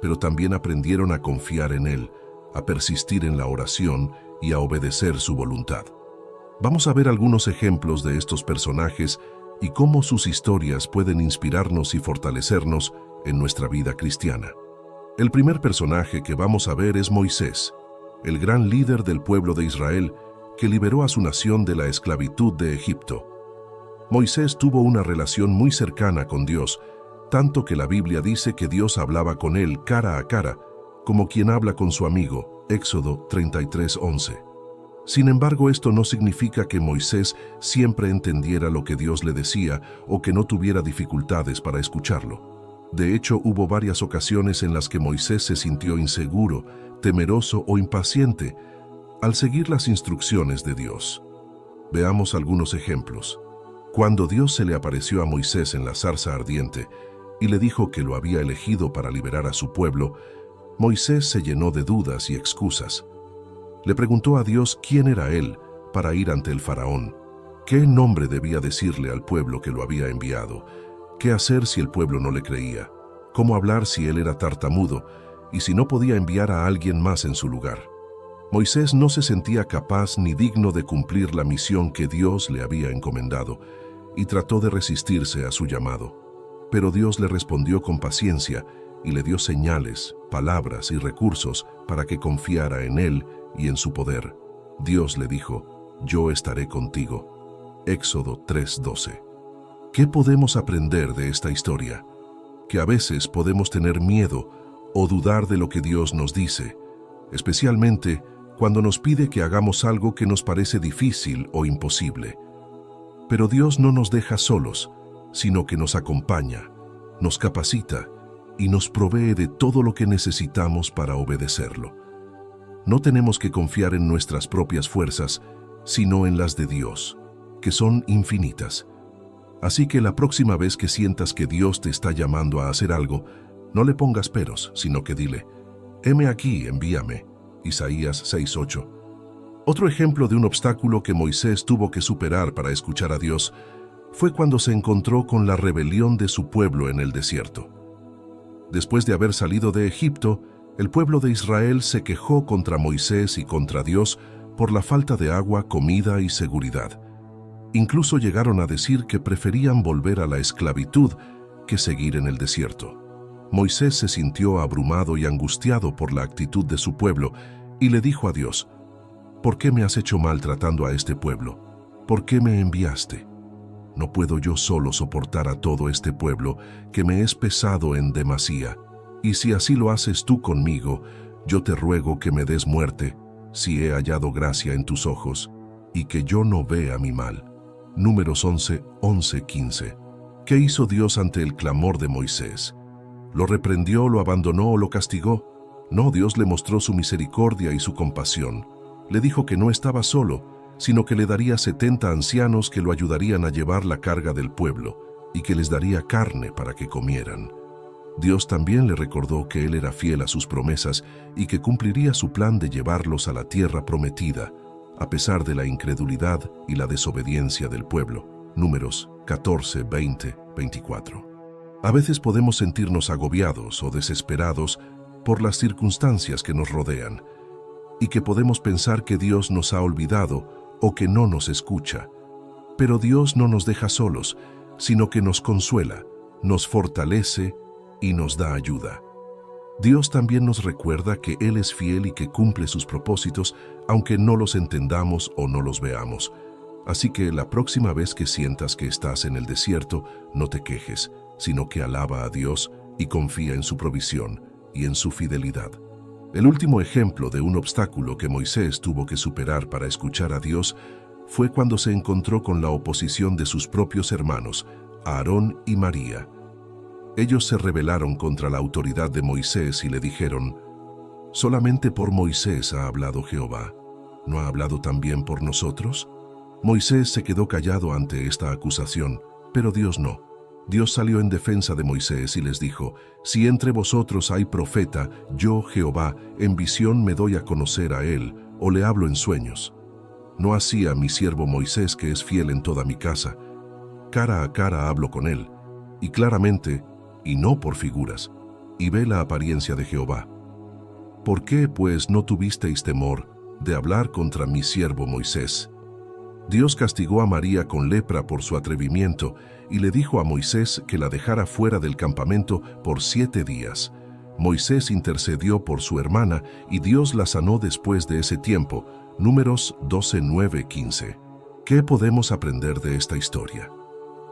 pero también aprendieron a confiar en Él, a persistir en la oración y a obedecer su voluntad. Vamos a ver algunos ejemplos de estos personajes y cómo sus historias pueden inspirarnos y fortalecernos en nuestra vida cristiana. El primer personaje que vamos a ver es Moisés, el gran líder del pueblo de Israel, que liberó a su nación de la esclavitud de Egipto. Moisés tuvo una relación muy cercana con Dios, tanto que la Biblia dice que Dios hablaba con él cara a cara, como quien habla con su amigo, Éxodo 33:11. Sin embargo, esto no significa que Moisés siempre entendiera lo que Dios le decía o que no tuviera dificultades para escucharlo. De hecho, hubo varias ocasiones en las que Moisés se sintió inseguro, temeroso o impaciente al seguir las instrucciones de Dios. Veamos algunos ejemplos. Cuando Dios se le apareció a Moisés en la zarza ardiente y le dijo que lo había elegido para liberar a su pueblo, Moisés se llenó de dudas y excusas. Le preguntó a Dios quién era él para ir ante el faraón, qué nombre debía decirle al pueblo que lo había enviado, qué hacer si el pueblo no le creía, cómo hablar si él era tartamudo y si no podía enviar a alguien más en su lugar. Moisés no se sentía capaz ni digno de cumplir la misión que Dios le había encomendado y trató de resistirse a su llamado. Pero Dios le respondió con paciencia y le dio señales, palabras y recursos para que confiara en él y en su poder. Dios le dijo: «Yo estaré contigo». Éxodo 3:12. ¿Qué podemos aprender de esta historia? Que a veces podemos tener miedo o dudar de lo que Dios nos dice, especialmente cuando nos pide que hagamos algo que nos parece difícil o imposible. Pero Dios no nos deja solos, sino que nos acompaña, nos capacita y nos provee de todo lo que necesitamos para obedecerlo. No tenemos que confiar en nuestras propias fuerzas, sino en las de Dios, que son infinitas. Así que la próxima vez que sientas que Dios te está llamando a hacer algo, no le pongas peros, sino que dile: «Heme aquí, envíame». Isaías 6:8. Otro ejemplo de un obstáculo que Moisés tuvo que superar para escuchar a Dios fue cuando se encontró con la rebelión de su pueblo en el desierto. Después de haber salido de Egipto, el pueblo de Israel se quejó contra Moisés y contra Dios por la falta de agua, comida y seguridad. Incluso llegaron a decir que preferían volver a la esclavitud que seguir en el desierto. Moisés se sintió abrumado y angustiado por la actitud de su pueblo y le dijo a Dios: «¿Por qué me has hecho mal tratando a este pueblo? ¿Por qué me enviaste? No puedo yo solo soportar a todo este pueblo que me es pesado en demasía. Y si así lo haces tú conmigo, yo te ruego que me des muerte, si he hallado gracia en tus ojos, y que yo no vea mi mal». Números 11:15. ¿Qué hizo Dios ante el clamor de Moisés? ¿Lo reprendió, lo abandonó o lo castigó? No, Dios le mostró su misericordia y su compasión. Le dijo que no estaba solo, sino que le daría 70 ancianos que lo ayudarían a llevar la carga del pueblo y que les daría carne para que comieran. Dios también le recordó que Él era fiel a sus promesas y que cumpliría su plan de llevarlos a la tierra prometida, a pesar de la incredulidad y la desobediencia del pueblo. Números 14, 20, 24. A veces podemos sentirnos agobiados o desesperados por las circunstancias que nos rodean y que podemos pensar que Dios nos ha olvidado o que no nos escucha. Pero Dios no nos deja solos, sino que nos consuela, nos fortalece y nos da ayuda. Dios también nos recuerda que Él es fiel y que cumple sus propósitos, aunque no los entendamos o no los veamos. Así que la próxima vez que sientas que estás en el desierto, no te quejes, sino que alaba a Dios y confía en su provisión y en su fidelidad. El último ejemplo de un obstáculo que Moisés tuvo que superar para escuchar a Dios fue cuando se encontró con la oposición de sus propios hermanos, Aarón y María. Ellos se rebelaron contra la autoridad de Moisés y le dijeron: «Solamente por Moisés ha hablado Jehová, ¿no ha hablado también por nosotros?». Moisés se quedó callado ante esta acusación, pero Dios no. Dios salió en defensa de Moisés y les dijo: «Si entre vosotros hay profeta, yo, Jehová, en visión me doy a conocer a él, o le hablo en sueños. No así a mi siervo Moisés, que es fiel en toda mi casa. Cara a cara hablo con él, y claramente, y no por figuras, y ve la apariencia de Jehová. ¿Por qué, pues, no tuvisteis temor de hablar contra mi siervo Moisés?». Dios castigó a María con lepra por su atrevimiento y le dijo a Moisés que la dejara fuera del campamento por 7 días. Moisés intercedió por su hermana y Dios la sanó después de ese tiempo, Números 12, 9, 15. ¿Qué podemos aprender de esta historia?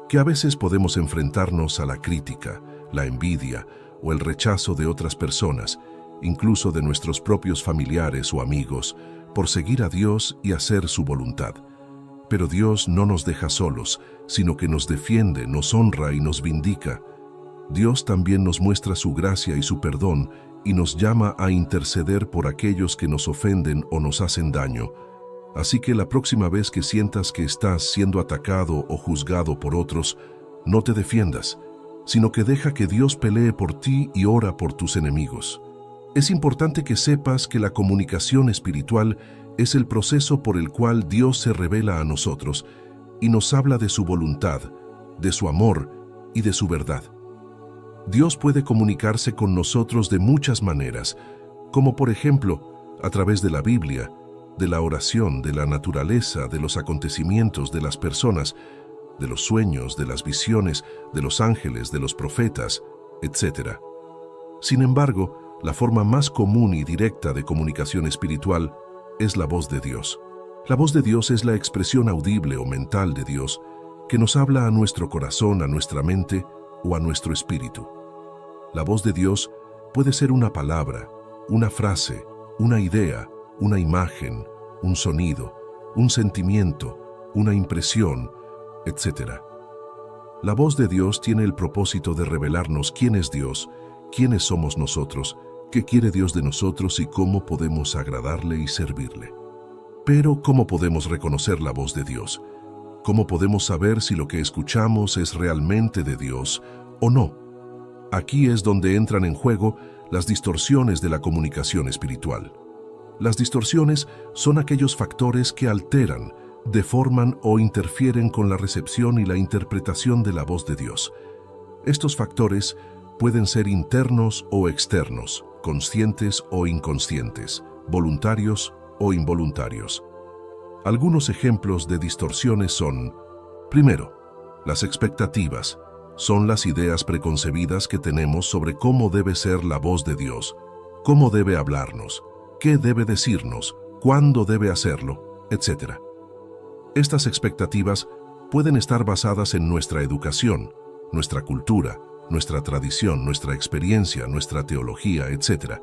Que a veces podemos enfrentarnos a la crítica, la envidia o el rechazo de otras personas, incluso de nuestros propios familiares o amigos, por seguir a Dios y hacer su voluntad. Pero Dios no nos deja solos, sino que nos defiende, nos honra y nos vindica. Dios también nos muestra su gracia y su perdón y nos llama a interceder por aquellos que nos ofenden o nos hacen daño. Así que la próxima vez que sientas que estás siendo atacado o juzgado por otros, no te defiendas, sino que deja que Dios pelee por ti y ora por tus enemigos. Es importante que sepas que la comunicación espiritual es el proceso por el cual Dios se revela a nosotros y nos habla de su voluntad, de su amor y de su verdad. Dios puede comunicarse con nosotros de muchas maneras, como por ejemplo, a través de la Biblia, de la oración, de la naturaleza, de los acontecimientos, de las personas, de los sueños, de las visiones, de los ángeles, de los profetas, etc. Sin embargo, la forma más común y directa de comunicación espiritual es la voz de Dios. La voz de Dios es la expresión audible o mental de Dios que nos habla a nuestro corazón, a nuestra mente o a nuestro espíritu. La voz de Dios puede ser una palabra, una frase, una idea, una imagen, un sonido, un sentimiento, una impresión, etc. La voz de Dios tiene el propósito de revelarnos quién es Dios, quiénes somos nosotros, qué quiere Dios de nosotros y cómo podemos agradarle y servirle. Pero, ¿cómo podemos reconocer la voz de Dios? ¿Cómo podemos saber si lo que escuchamos es realmente de Dios o no? Aquí es donde entran en juego las distorsiones de la comunicación espiritual. Las distorsiones son aquellos factores que alteran, deforman o interfieren con la recepción y la interpretación de la voz de Dios. Estos factores pueden ser internos o externos, conscientes o inconscientes, voluntarios o involuntarios. Algunos ejemplos de distorsiones son: primero, las expectativas. Son las ideas preconcebidas que tenemos sobre cómo debe ser la voz de Dios, cómo debe hablarnos, qué debe decirnos, cuándo debe hacerlo, etc. Estas expectativas pueden estar basadas en nuestra educación, nuestra cultura, nuestra tradición, nuestra experiencia, nuestra teología, etc.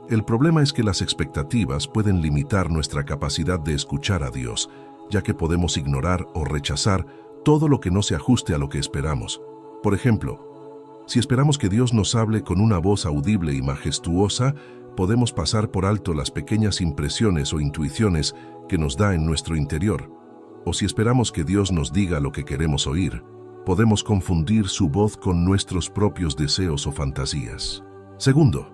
El problema es que las expectativas pueden limitar nuestra capacidad de escuchar a Dios, ya que podemos ignorar o rechazar todo lo que no se ajuste a lo que esperamos. Por ejemplo, si esperamos que Dios nos hable con una voz audible y majestuosa, podemos pasar por alto las pequeñas impresiones o intuiciones que nos da en nuestro interior. O si esperamos que Dios nos diga lo que queremos oír, podemos confundir su voz con nuestros propios deseos o fantasías. Segundo,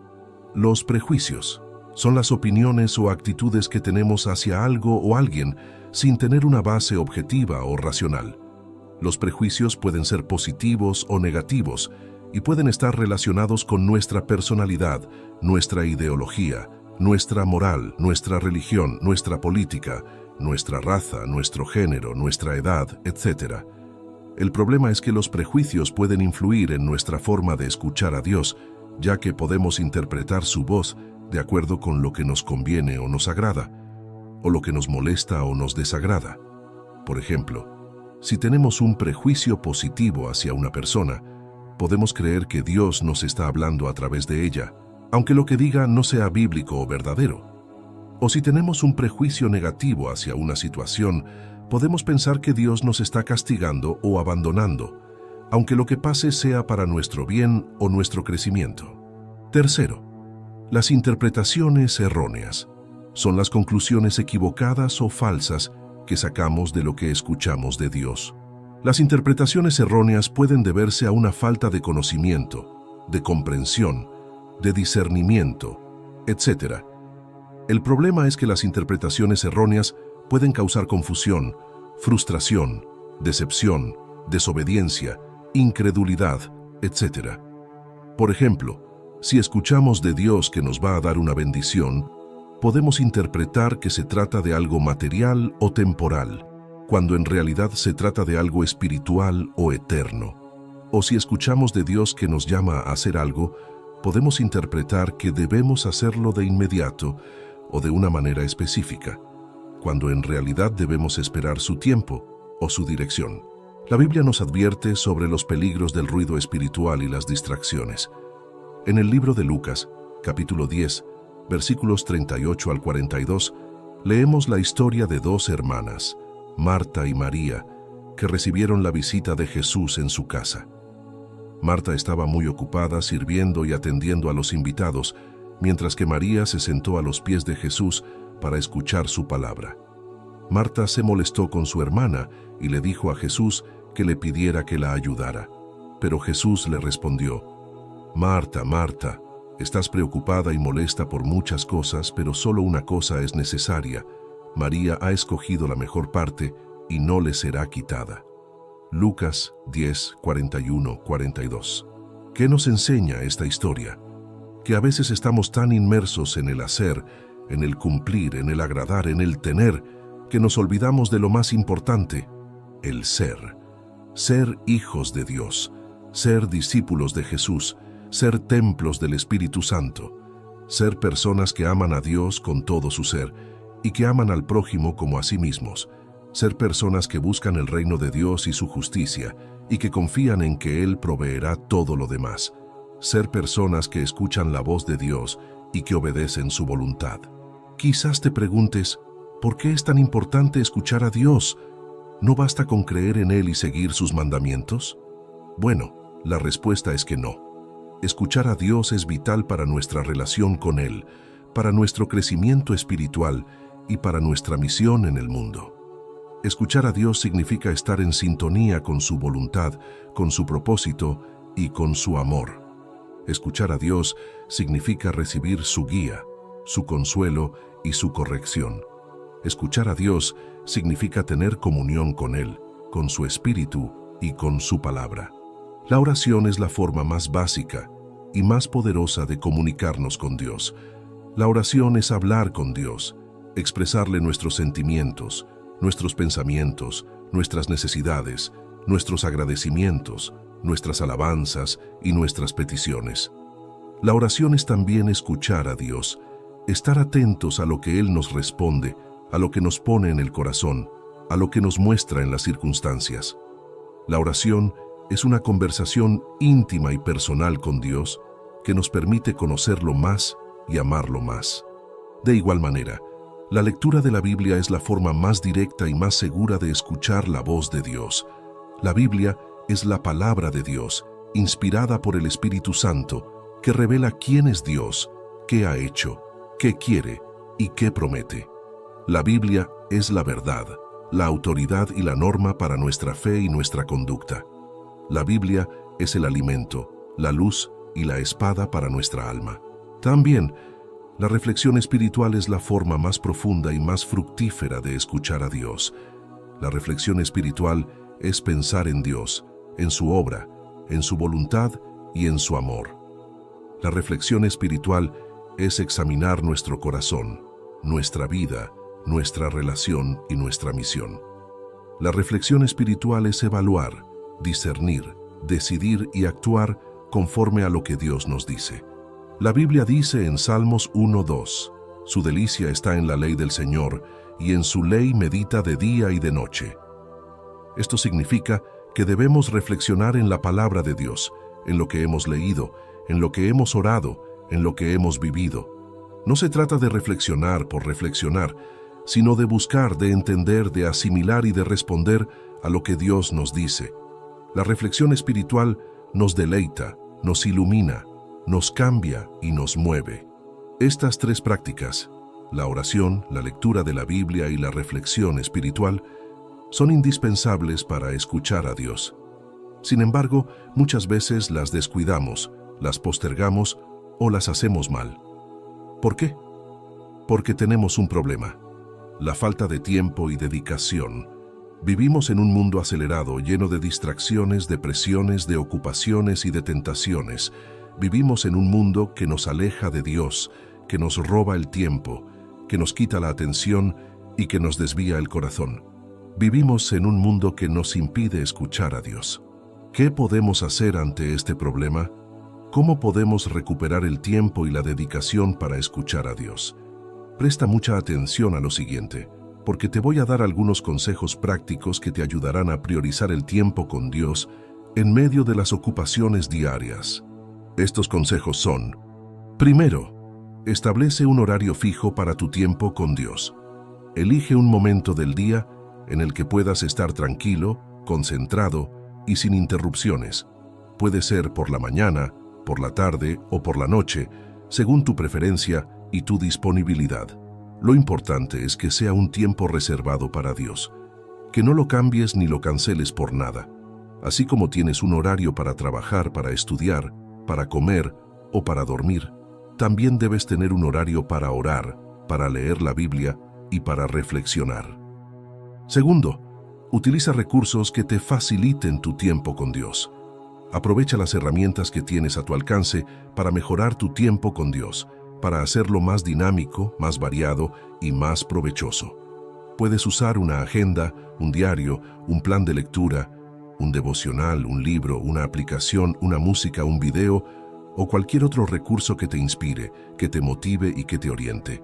los prejuicios. Son las opiniones o actitudes que tenemos hacia algo o alguien sin tener una base objetiva o racional. Los prejuicios pueden ser positivos o negativos y pueden estar relacionados con nuestra personalidad, nuestra ideología, nuestra moral, nuestra religión, nuestra política, nuestra raza, nuestro género, nuestra edad, etc. El problema es que los prejuicios pueden influir en nuestra forma de escuchar a Dios, ya que podemos interpretar su voz de acuerdo con lo que nos conviene o nos agrada, o lo que nos molesta o nos desagrada. Por ejemplo, si tenemos un prejuicio positivo hacia una persona, podemos creer que Dios nos está hablando a través de ella, aunque lo que diga no sea bíblico o verdadero. O si tenemos un prejuicio negativo hacia una situación, podemos pensar que Dios nos está castigando o abandonando, aunque lo que pase sea para nuestro bien o nuestro crecimiento. Tercero, las interpretaciones erróneas. Son las conclusiones equivocadas o falsas que sacamos de lo que escuchamos de Dios. Las interpretaciones erróneas pueden deberse a una falta de conocimiento, de comprensión, de discernimiento, etc. El problema es que las interpretaciones erróneas pueden causar confusión, frustración, decepción, desobediencia, incredulidad, etc. Por ejemplo, si escuchamos de Dios que nos va a dar una bendición, podemos interpretar que se trata de algo material o temporal, cuando en realidad se trata de algo espiritual o eterno. O si escuchamos de Dios que nos llama a hacer algo, podemos interpretar que debemos hacerlo de inmediato o de una manera específica. cuando en realidad debemos esperar su tiempo o su dirección. La Biblia nos advierte sobre los peligros del ruido espiritual y las distracciones. En el libro de Lucas, capítulo 10, versículos 38 al 42, leemos la historia de dos hermanas, Marta y María, que recibieron la visita de Jesús en su casa. Marta estaba muy ocupada sirviendo y atendiendo a los invitados, mientras que María se sentó a los pies de Jesús para escuchar su palabra. Marta se molestó con su hermana y le dijo a Jesús que le pidiera que la ayudara. Pero Jesús le respondió: Marta, Marta, estás preocupada y molesta por muchas cosas, pero solo una cosa es necesaria. María ha escogido la mejor parte y no le será quitada. Lucas 10, 41, 42. ¿Qué nos enseña esta historia? Que a veces estamos tan inmersos en el hacer, en el cumplir, en el agradar, en el tener, que nos olvidamos de lo más importante, el ser. Ser hijos de Dios, ser discípulos de Jesús, ser templos del Espíritu Santo, ser personas que aman a Dios con todo su ser y que aman al prójimo como a sí mismos, ser personas que buscan el reino de Dios y su justicia y que confían en que Él proveerá todo lo demás, ser personas que escuchan la voz de Dios y que obedecen su voluntad. Quizás te preguntes, ¿por qué es tan importante escuchar a Dios? ¿No basta con creer en Él y seguir sus mandamientos? Bueno, la respuesta es que no. Escuchar a Dios es vital para nuestra relación con Él, para nuestro crecimiento espiritual y para nuestra misión en el mundo. Escuchar a Dios significa estar en sintonía con su voluntad, con su propósito y con su amor. Escuchar a Dios significa recibir su guía, su consuelo y su corrección. Escuchar a Dios significa tener comunión con Él, con su Espíritu y con su palabra. La oración es la forma más básica y más poderosa de comunicarnos con Dios. La oración es hablar con Dios, expresarle nuestros sentimientos, nuestros pensamientos, nuestras necesidades, nuestros agradecimientos, nuestras alabanzas y nuestras peticiones. La oración es también escuchar a Dios, estar atentos a lo que Él nos responde, a lo que nos pone en el corazón, a lo que nos muestra en las circunstancias. La oración es una conversación íntima y personal con Dios que nos permite conocerlo más y amarlo más. De igual manera, la lectura de la Biblia es la forma más directa y más segura de escuchar la voz de Dios. La Biblia es la palabra de Dios, inspirada por el Espíritu Santo, que revela quién es Dios, qué ha hecho, qué quiere y qué promete. La Biblia es la verdad, la autoridad y la norma para nuestra fe y nuestra conducta. La Biblia es el alimento, la luz y la espada para nuestra alma. También, la reflexión espiritual es la forma más profunda y más fructífera de escuchar a Dios. La reflexión espiritual es pensar en Dios, en su obra, en su voluntad y en su amor. La reflexión espiritual es examinar nuestro corazón, nuestra vida, nuestra relación y nuestra misión. La reflexión espiritual es evaluar, discernir, decidir y actuar conforme a lo que Dios nos dice. La Biblia dice en Salmos 1:2, su delicia está en la ley del Señor, y en su ley medita de día y de noche. Esto significa que debemos reflexionar en la palabra de Dios, en lo que hemos leído, en lo que hemos orado, en lo que hemos vivido. No se trata de reflexionar por reflexionar, sino de buscar, de entender, de asimilar y de responder a lo que Dios nos dice. La reflexión espiritual nos deleita, nos ilumina, nos cambia y nos mueve. Estas tres prácticas, la oración, la lectura de la Biblia y la reflexión espiritual, son indispensables para escuchar a Dios. Sin embargo, muchas veces las descuidamos, las postergamos o las hacemos mal. ¿Por qué? Porque tenemos un problema: la falta de tiempo y dedicación. Vivimos en un mundo acelerado, lleno de distracciones, de presiones, de ocupaciones y de tentaciones. Vivimos en un mundo que nos aleja de Dios, que nos roba el tiempo, que nos quita la atención y que nos desvía el corazón. Vivimos en un mundo que nos impide escuchar a Dios. ¿Qué podemos hacer ante este problema? ¿Cómo podemos recuperar el tiempo y la dedicación para escuchar a Dios? Presta mucha atención a lo siguiente, porque te voy a dar algunos consejos prácticos que te ayudarán a priorizar el tiempo con Dios en medio de las ocupaciones diarias. Estos consejos son: primero, establece un horario fijo para tu tiempo con Dios. Elige un momento del día en el que puedas estar tranquilo, concentrado y sin interrupciones. Puede ser por la mañana, por la tarde o por la noche, según tu preferencia y tu disponibilidad. Lo importante es que sea un tiempo reservado para Dios, que no lo cambies ni lo canceles por nada. Así como tienes un horario para trabajar, para estudiar, para comer o para dormir, también debes tener un horario para orar, para leer la Biblia y para reflexionar. Segundo, utiliza recursos que te faciliten tu tiempo con Dios. Aprovecha las herramientas que tienes a tu alcance para mejorar tu tiempo con Dios, para hacerlo más dinámico, más variado y más provechoso. Puedes usar una agenda, un diario, un plan de lectura, un devocional, un libro, una aplicación, una música, un video o cualquier otro recurso que te inspire, que te motive y que te oriente.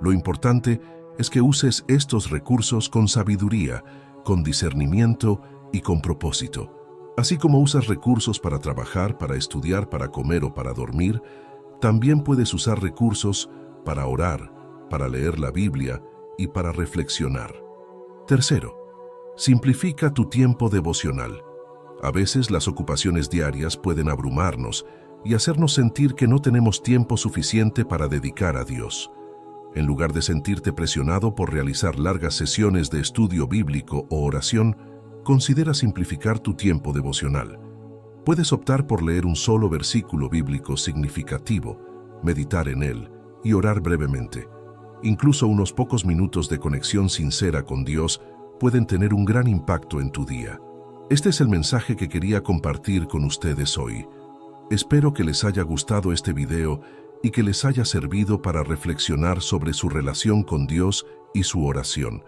Lo importante es que uses estos recursos con sabiduría, con discernimiento y con propósito. Así como usas recursos para trabajar, para estudiar, para comer o para dormir, también puedes usar recursos para orar, para leer la Biblia y para reflexionar. Tercero, simplifica tu tiempo devocional. A veces las ocupaciones diarias pueden abrumarnos y hacernos sentir que no tenemos tiempo suficiente para dedicar a Dios. En lugar de sentirte presionado por realizar largas sesiones de estudio bíblico o oración, considera simplificar tu tiempo devocional. Puedes optar por leer un solo versículo bíblico significativo, meditar en él y orar brevemente. Incluso unos pocos minutos de conexión sincera con Dios pueden tener un gran impacto en tu día. Este es el mensaje que quería compartir con ustedes hoy. Espero que les haya gustado este video y que les haya servido para reflexionar sobre su relación con Dios y su oración.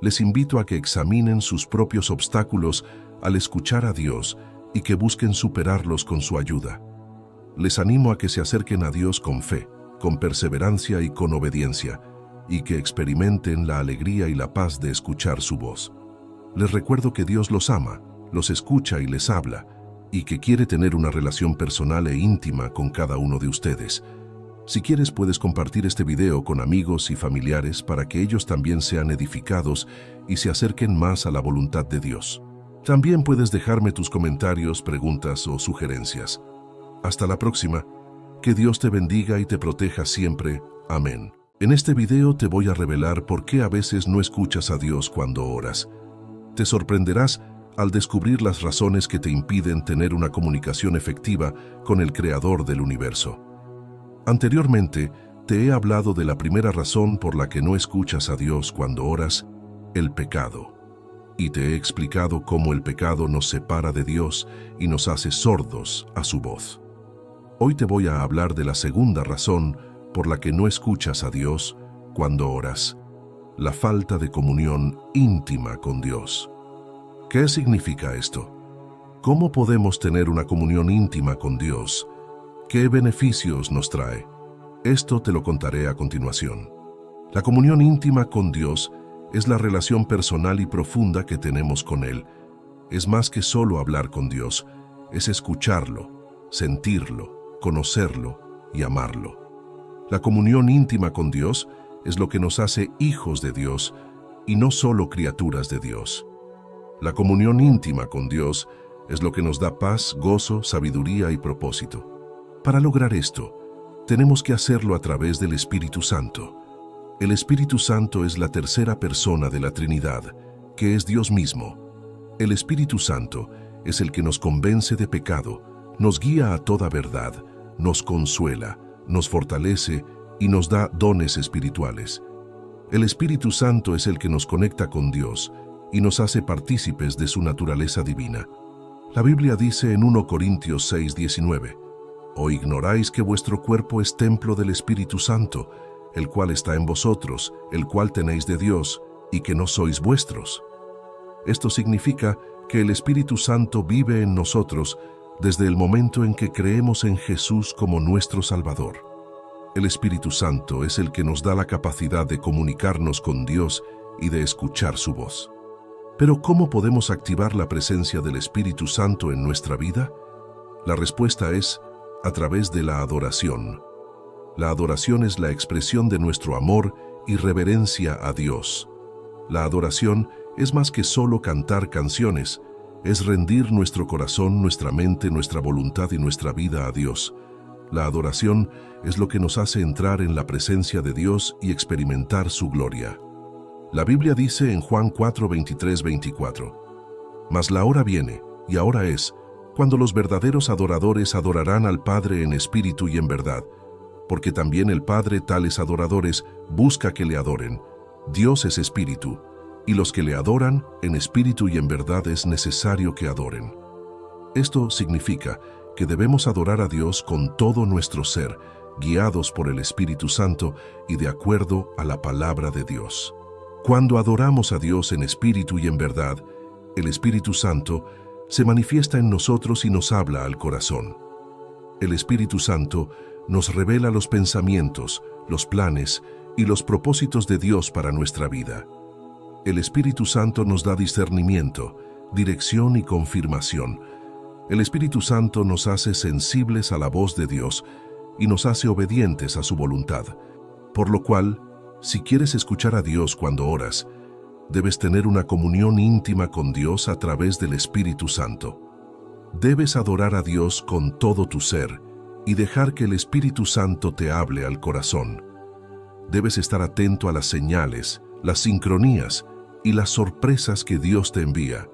Les invito a que examinen sus propios obstáculos al escuchar a Dios y que busquen superarlos con su ayuda. Les animo a que se acerquen a Dios con fe, con perseverancia y con obediencia, y que experimenten la alegría y la paz de escuchar su voz. Les recuerdo que Dios los ama, los escucha y les habla, y que quiere tener una relación personal e íntima con cada uno de ustedes. Si quieres, puedes compartir este video con amigos y familiares para que ellos también sean edificados y se acerquen más a la voluntad de Dios. También puedes dejarme tus comentarios, preguntas o sugerencias. Hasta la próxima. Que Dios te bendiga y te proteja siempre. Amén. En este video te voy a revelar por qué a veces no escuchas a Dios cuando oras. Te sorprenderás al descubrir las razones que te impiden tener una comunicación efectiva con el Creador del universo. Anteriormente, te he hablado de la primera razón por la que no escuchas a Dios cuando oras, el pecado. Y te he explicado cómo el pecado nos separa de Dios y nos hace sordos a su voz. Hoy te voy a hablar de la segunda razón por la que no escuchas a Dios cuando oras, la falta de comunión íntima con Dios. ¿Qué significa esto? ¿Cómo podemos tener una comunión íntima con Dios? ¿Qué beneficios nos trae? Esto te lo contaré a continuación. La comunión íntima con Dios es la relación personal y profunda que tenemos con Él. Es más que solo hablar con Dios, es escucharlo, sentirlo, conocerlo y amarlo. La comunión íntima con Dios es lo que nos hace hijos de Dios y no solo criaturas de Dios. La comunión íntima con Dios es lo que nos da paz, gozo, sabiduría y propósito. Para lograr esto, tenemos que hacerlo a través del Espíritu Santo. El Espíritu Santo es la tercera persona de la Trinidad, que es Dios mismo. El Espíritu Santo es el que nos convence de pecado, nos guía a toda verdad, nos consuela, nos fortalece y nos da dones espirituales. El Espíritu Santo es el que nos conecta con Dios y nos hace partícipes de su naturaleza divina. La Biblia dice en 1 Corintios 6:19, ¿O ignoráis que vuestro cuerpo es templo del Espíritu Santo, el cual está en vosotros, el cual tenéis de Dios, y que no sois vuestros? Esto significa que el Espíritu Santo vive en nosotros desde el momento en que creemos en Jesús como nuestro Salvador. El Espíritu Santo es el que nos da la capacidad de comunicarnos con Dios y de escuchar su voz. Pero ¿cómo podemos activar la presencia del Espíritu Santo en nuestra vida? La respuesta es a través de la adoración. La adoración es la expresión de nuestro amor y reverencia a Dios. La adoración es más que solo cantar canciones, es rendir nuestro corazón, nuestra mente, nuestra voluntad y nuestra vida a Dios. La adoración es lo que nos hace entrar en la presencia de Dios y experimentar su gloria. La Biblia dice en Juan 4, 23, 24, «Mas la hora viene, y ahora es, cuando los verdaderos adoradores adorarán al Padre en espíritu y en verdad, porque también el Padre tales adoradores busca que le adoren. Dios es espíritu, y los que le adoran en espíritu y en verdad es necesario que adoren». Esto significa que debemos adorar a Dios con todo nuestro ser, guiados por el Espíritu Santo y de acuerdo a la palabra de Dios. Cuando adoramos a Dios en espíritu y en verdad, el Espíritu Santo se manifiesta en nosotros y nos habla al corazón. El Espíritu Santo nos revela los pensamientos, los planes y los propósitos de Dios para nuestra vida. El Espíritu Santo nos da discernimiento, dirección y confirmación. El Espíritu Santo nos hace sensibles a la voz de Dios y nos hace obedientes a su voluntad. Por lo cual, si quieres escuchar a Dios cuando oras, debes tener una comunión íntima con Dios a través del Espíritu Santo. Debes adorar a Dios con todo tu ser y dejar que el Espíritu Santo te hable al corazón. Debes estar atento a las señales, las sincronías y las sorpresas que Dios te envía.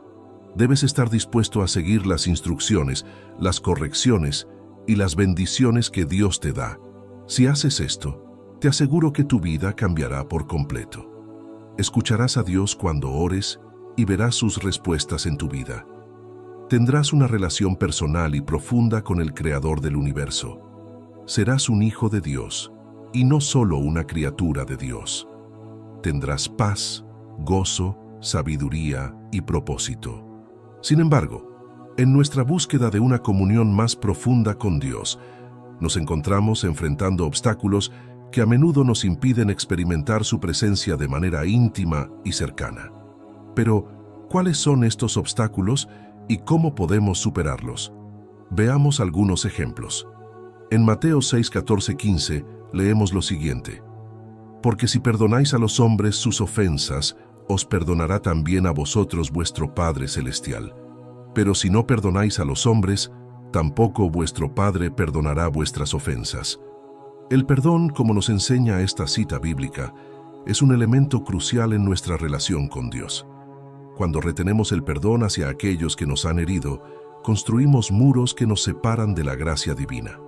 Debes estar dispuesto a seguir las instrucciones, las correcciones y las bendiciones que Dios te da. Si haces esto, te aseguro que tu vida cambiará por completo. Escucharás a Dios cuando ores y verás sus respuestas en tu vida. Tendrás una relación personal y profunda con el Creador del universo. Serás un hijo de Dios y no solo una criatura de Dios. Tendrás paz, gozo, sabiduría y propósito. Sin embargo, en nuestra búsqueda de una comunión más profunda con Dios, nos encontramos enfrentando obstáculos que a menudo nos impiden experimentar su presencia de manera íntima y cercana. Pero, ¿cuáles son estos obstáculos y cómo podemos superarlos? Veamos algunos ejemplos. En Mateo 6, 14, 15 leemos lo siguiente: «Porque si perdonáis a los hombres sus ofensas, os perdonará también a vosotros vuestro Padre Celestial. Pero si no perdonáis a los hombres, tampoco vuestro Padre perdonará vuestras ofensas». El perdón, como nos enseña esta cita bíblica, es un elemento crucial en nuestra relación con Dios. Cuando retenemos el perdón hacia aquellos que nos han herido, construimos muros que nos separan de la gracia divina.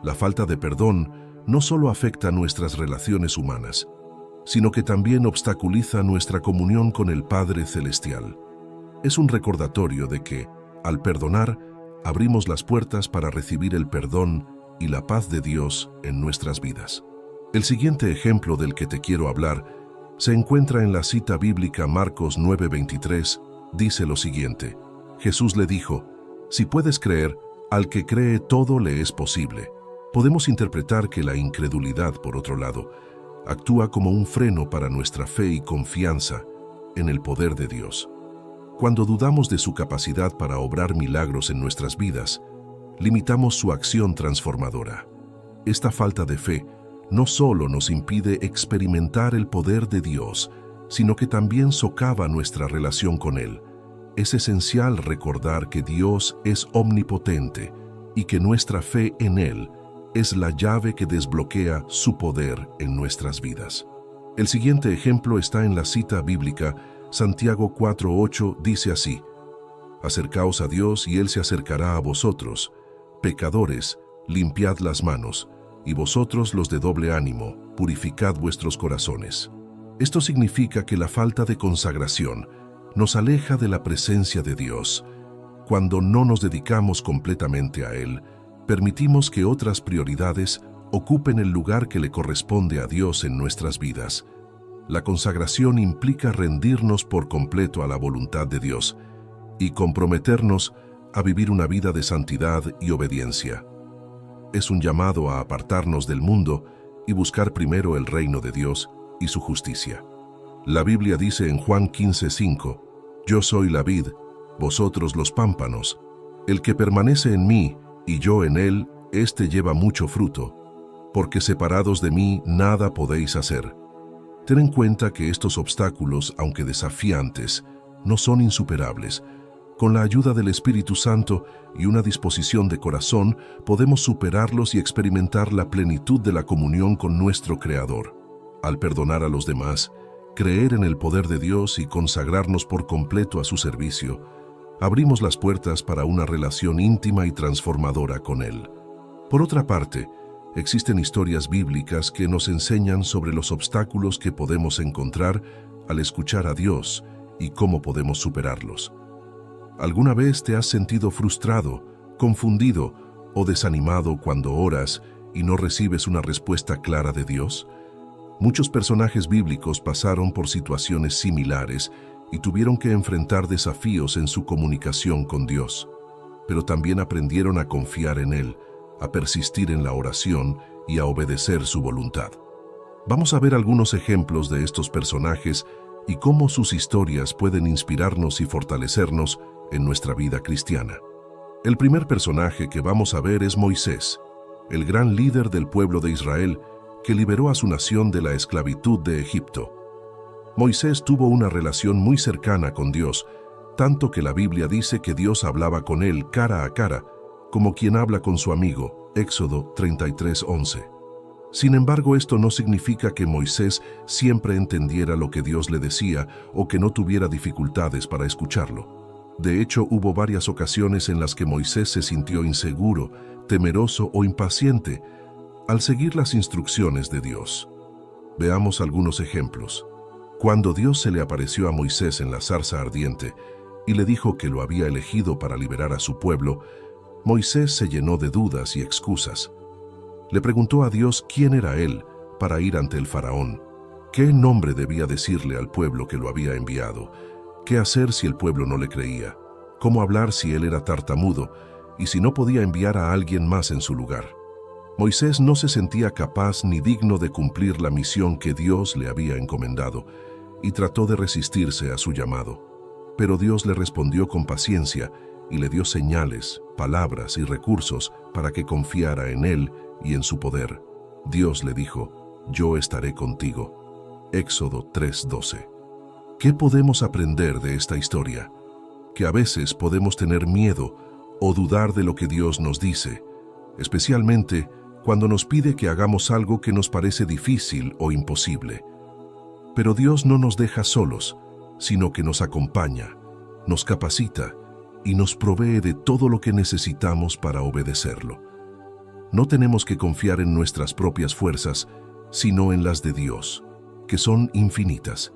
La falta de perdón no solo afecta nuestras relaciones humanas, sino que también obstaculiza nuestra comunión con el Padre Celestial. Es un recordatorio de que, al perdonar, abrimos las puertas para recibir el perdón y la paz de Dios en nuestras vidas. El siguiente ejemplo del que te quiero hablar se encuentra en la cita bíblica Marcos 9:23. Dice lo siguiente: Jesús le dijo, «Si puedes creer, al que cree todo le es posible». Podemos interpretar que la incredulidad, por otro lado, actúa como un freno para nuestra fe y confianza en el poder de Dios. Cuando dudamos de su capacidad para obrar milagros en nuestras vidas, limitamos su acción transformadora. Esta falta de fe no solo nos impide experimentar el poder de Dios, sino que también socava nuestra relación con Él. Es esencial recordar que Dios es omnipotente y que nuestra fe en Él es la llave que desbloquea su poder en nuestras vidas. El siguiente ejemplo está en la cita bíblica Santiago 4:8. Dice así: «Acercaos a Dios y Él se acercará a vosotros. Pecadores, limpiad las manos, y vosotros los de doble ánimo, purificad vuestros corazones». Esto significa que la falta de consagración nos aleja de la presencia de Dios. Cuando no nos dedicamos completamente a Él, permitimos que otras prioridades ocupen el lugar que le corresponde a Dios en nuestras vidas. La consagración implica rendirnos por completo a la voluntad de Dios y comprometernos a vivir una vida de santidad y obediencia. Es un llamado a apartarnos del mundo y buscar primero el reino de Dios y su justicia. La Biblia dice en Juan 15:5, Yo soy la vid, vosotros los pámpanos. El que permanece en mí y yo en él, éste lleva mucho fruto, porque separados de mí nada podéis hacer. Ten en cuenta que estos obstáculos, aunque desafiantes, no son insuperables. Con la ayuda del Espíritu Santo y una disposición de corazón, podemos superarlos y experimentar la plenitud de la comunión con nuestro Creador. Al perdonar a los demás, creer en el poder de Dios y consagrarnos por completo a su servicio, abrimos las puertas para una relación íntima y transformadora con Él. Por otra parte, existen historias bíblicas que nos enseñan sobre los obstáculos que podemos encontrar al escuchar a Dios y cómo podemos superarlos. ¿Alguna vez te has sentido frustrado, confundido o desanimado cuando oras y no recibes una respuesta clara de Dios? Muchos personajes bíblicos pasaron por situaciones similares y tuvieron que enfrentar desafíos en su comunicación con Dios, pero también aprendieron a confiar en Él, a persistir en la oración y a obedecer su voluntad. Vamos a ver algunos ejemplos de estos personajes y cómo sus historias pueden inspirarnos y fortalecernos en nuestra vida cristiana. El primer personaje que vamos a ver es Moisés, el gran líder del pueblo de Israel que liberó a su nación de la esclavitud de Egipto. Moisés tuvo una relación muy cercana con Dios, tanto que la Biblia dice que Dios hablaba con él cara a cara, como quien habla con su amigo, Éxodo 33:11. Sin embargo, esto no significa que Moisés siempre entendiera lo que Dios le decía o que no tuviera dificultades para escucharlo. De hecho, hubo varias ocasiones en las que Moisés se sintió inseguro, temeroso o impaciente al seguir las instrucciones de Dios. Veamos algunos ejemplos. Cuando Dios se le apareció a Moisés en la zarza ardiente y le dijo que lo había elegido para liberar a su pueblo, Moisés se llenó de dudas y excusas. Le preguntó a Dios quién era él para ir ante el faraón, qué nombre debía decirle al pueblo que lo había enviado, qué hacer si el pueblo no le creía, cómo hablar si él era tartamudo y si no podía enviar a alguien más en su lugar. Moisés no se sentía capaz ni digno de cumplir la misión que Dios le había encomendado y trató de resistirse a su llamado. Pero Dios le respondió con paciencia y le dio señales, palabras y recursos para que confiara en él y en su poder. Dios le dijo, yo estaré contigo. Éxodo 3:12. ¿Qué podemos aprender de esta historia? Que a veces podemos tener miedo o dudar de lo que Dios nos dice, especialmente cuando nos pide que hagamos algo que nos parece difícil o imposible. Pero Dios no nos deja solos, sino que nos acompaña, nos capacita y nos provee de todo lo que necesitamos para obedecerlo. No tenemos que confiar en nuestras propias fuerzas, sino en las de Dios, que son infinitas.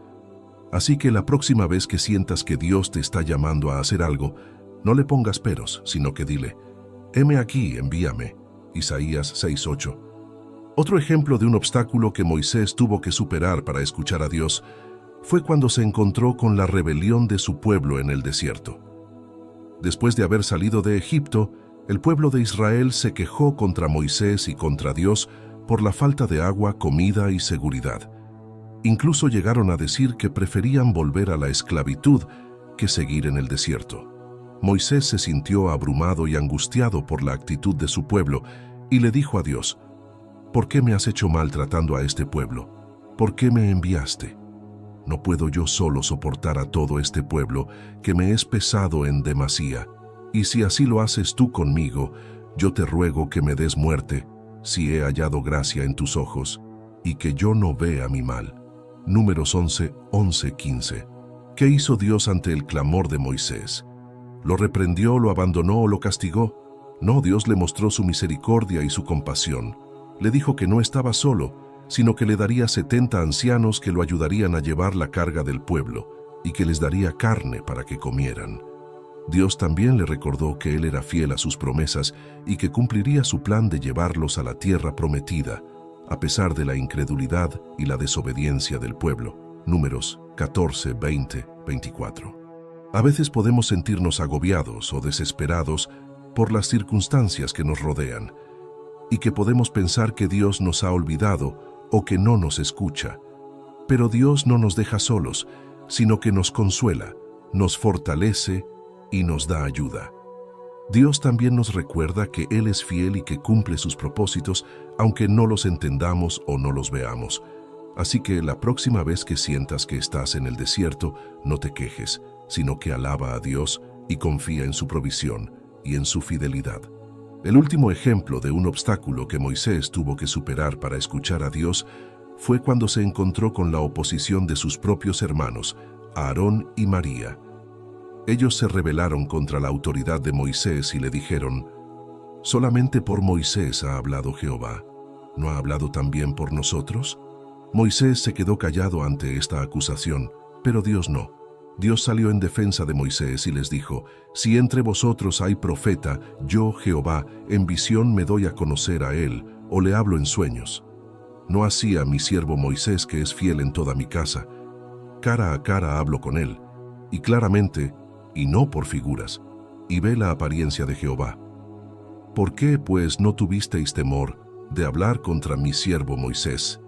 Así que la próxima vez que sientas que Dios te está llamando a hacer algo, no le pongas peros, sino que dile, heme aquí, envíame. Isaías 6:8. Otro ejemplo de un obstáculo que Moisés tuvo que superar para escuchar a Dios fue cuando se encontró con la rebelión de su pueblo en el desierto. Después de haber salido de Egipto, el pueblo de Israel se quejó contra Moisés y contra Dios por la falta de agua, comida y seguridad. Incluso llegaron a decir que preferían volver a la esclavitud que seguir en el desierto. Moisés se sintió abrumado y angustiado por la actitud de su pueblo y le dijo a Dios, ¿por qué me has hecho mal tratando a este pueblo? ¿Por qué me enviaste? No puedo yo solo soportar a todo este pueblo que me es pesado en demasía. Y si así lo haces tú conmigo, yo te ruego que me des muerte, si he hallado gracia en tus ojos, y que yo no vea mi mal. Números 11:15. ¿Qué hizo Dios ante el clamor de Moisés? ¿Lo reprendió, lo abandonó o lo castigó? No, Dios le mostró su misericordia y su compasión. Le dijo que no estaba solo, sino que le daría 70 ancianos que lo ayudarían a llevar la carga del pueblo y que les daría carne para que comieran. Dios también le recordó que Él era fiel a sus promesas y que cumpliría su plan de llevarlos a la tierra prometida, a pesar de la incredulidad y la desobediencia del pueblo. Números 14, 20, 24. A veces podemos sentirnos agobiados o desesperados por las circunstancias que nos rodean y que podemos pensar que Dios nos ha olvidado o que no nos escucha. Pero Dios no nos deja solos, sino que nos consuela, nos fortalece y nos da ayuda. Dios también nos recuerda que Él es fiel y que cumple sus propósitos, aunque no los entendamos o no los veamos. Así que la próxima vez que sientas que estás en el desierto, no te quejes, sino que alaba a Dios y confía en su provisión y en su fidelidad. El último ejemplo de un obstáculo que Moisés tuvo que superar para escuchar a Dios fue cuando se encontró con la oposición de sus propios hermanos, Aarón y María. Ellos se rebelaron contra la autoridad de Moisés y le dijeron: «Solamente por Moisés ha hablado Jehová, ¿no ha hablado también por nosotros?». Moisés se quedó callado ante esta acusación, pero Dios no. Dios salió en defensa de Moisés y les dijo: «Si entre vosotros hay profeta, yo, Jehová, en visión me doy a conocer a él, o le hablo en sueños. No así a mi siervo Moisés, que es fiel en toda mi casa. Cara a cara hablo con él, y claramente, y no por figuras, y ve la apariencia de Jehová. ¿Por qué, pues, no tuvisteis temor de hablar contra mi siervo Moisés?».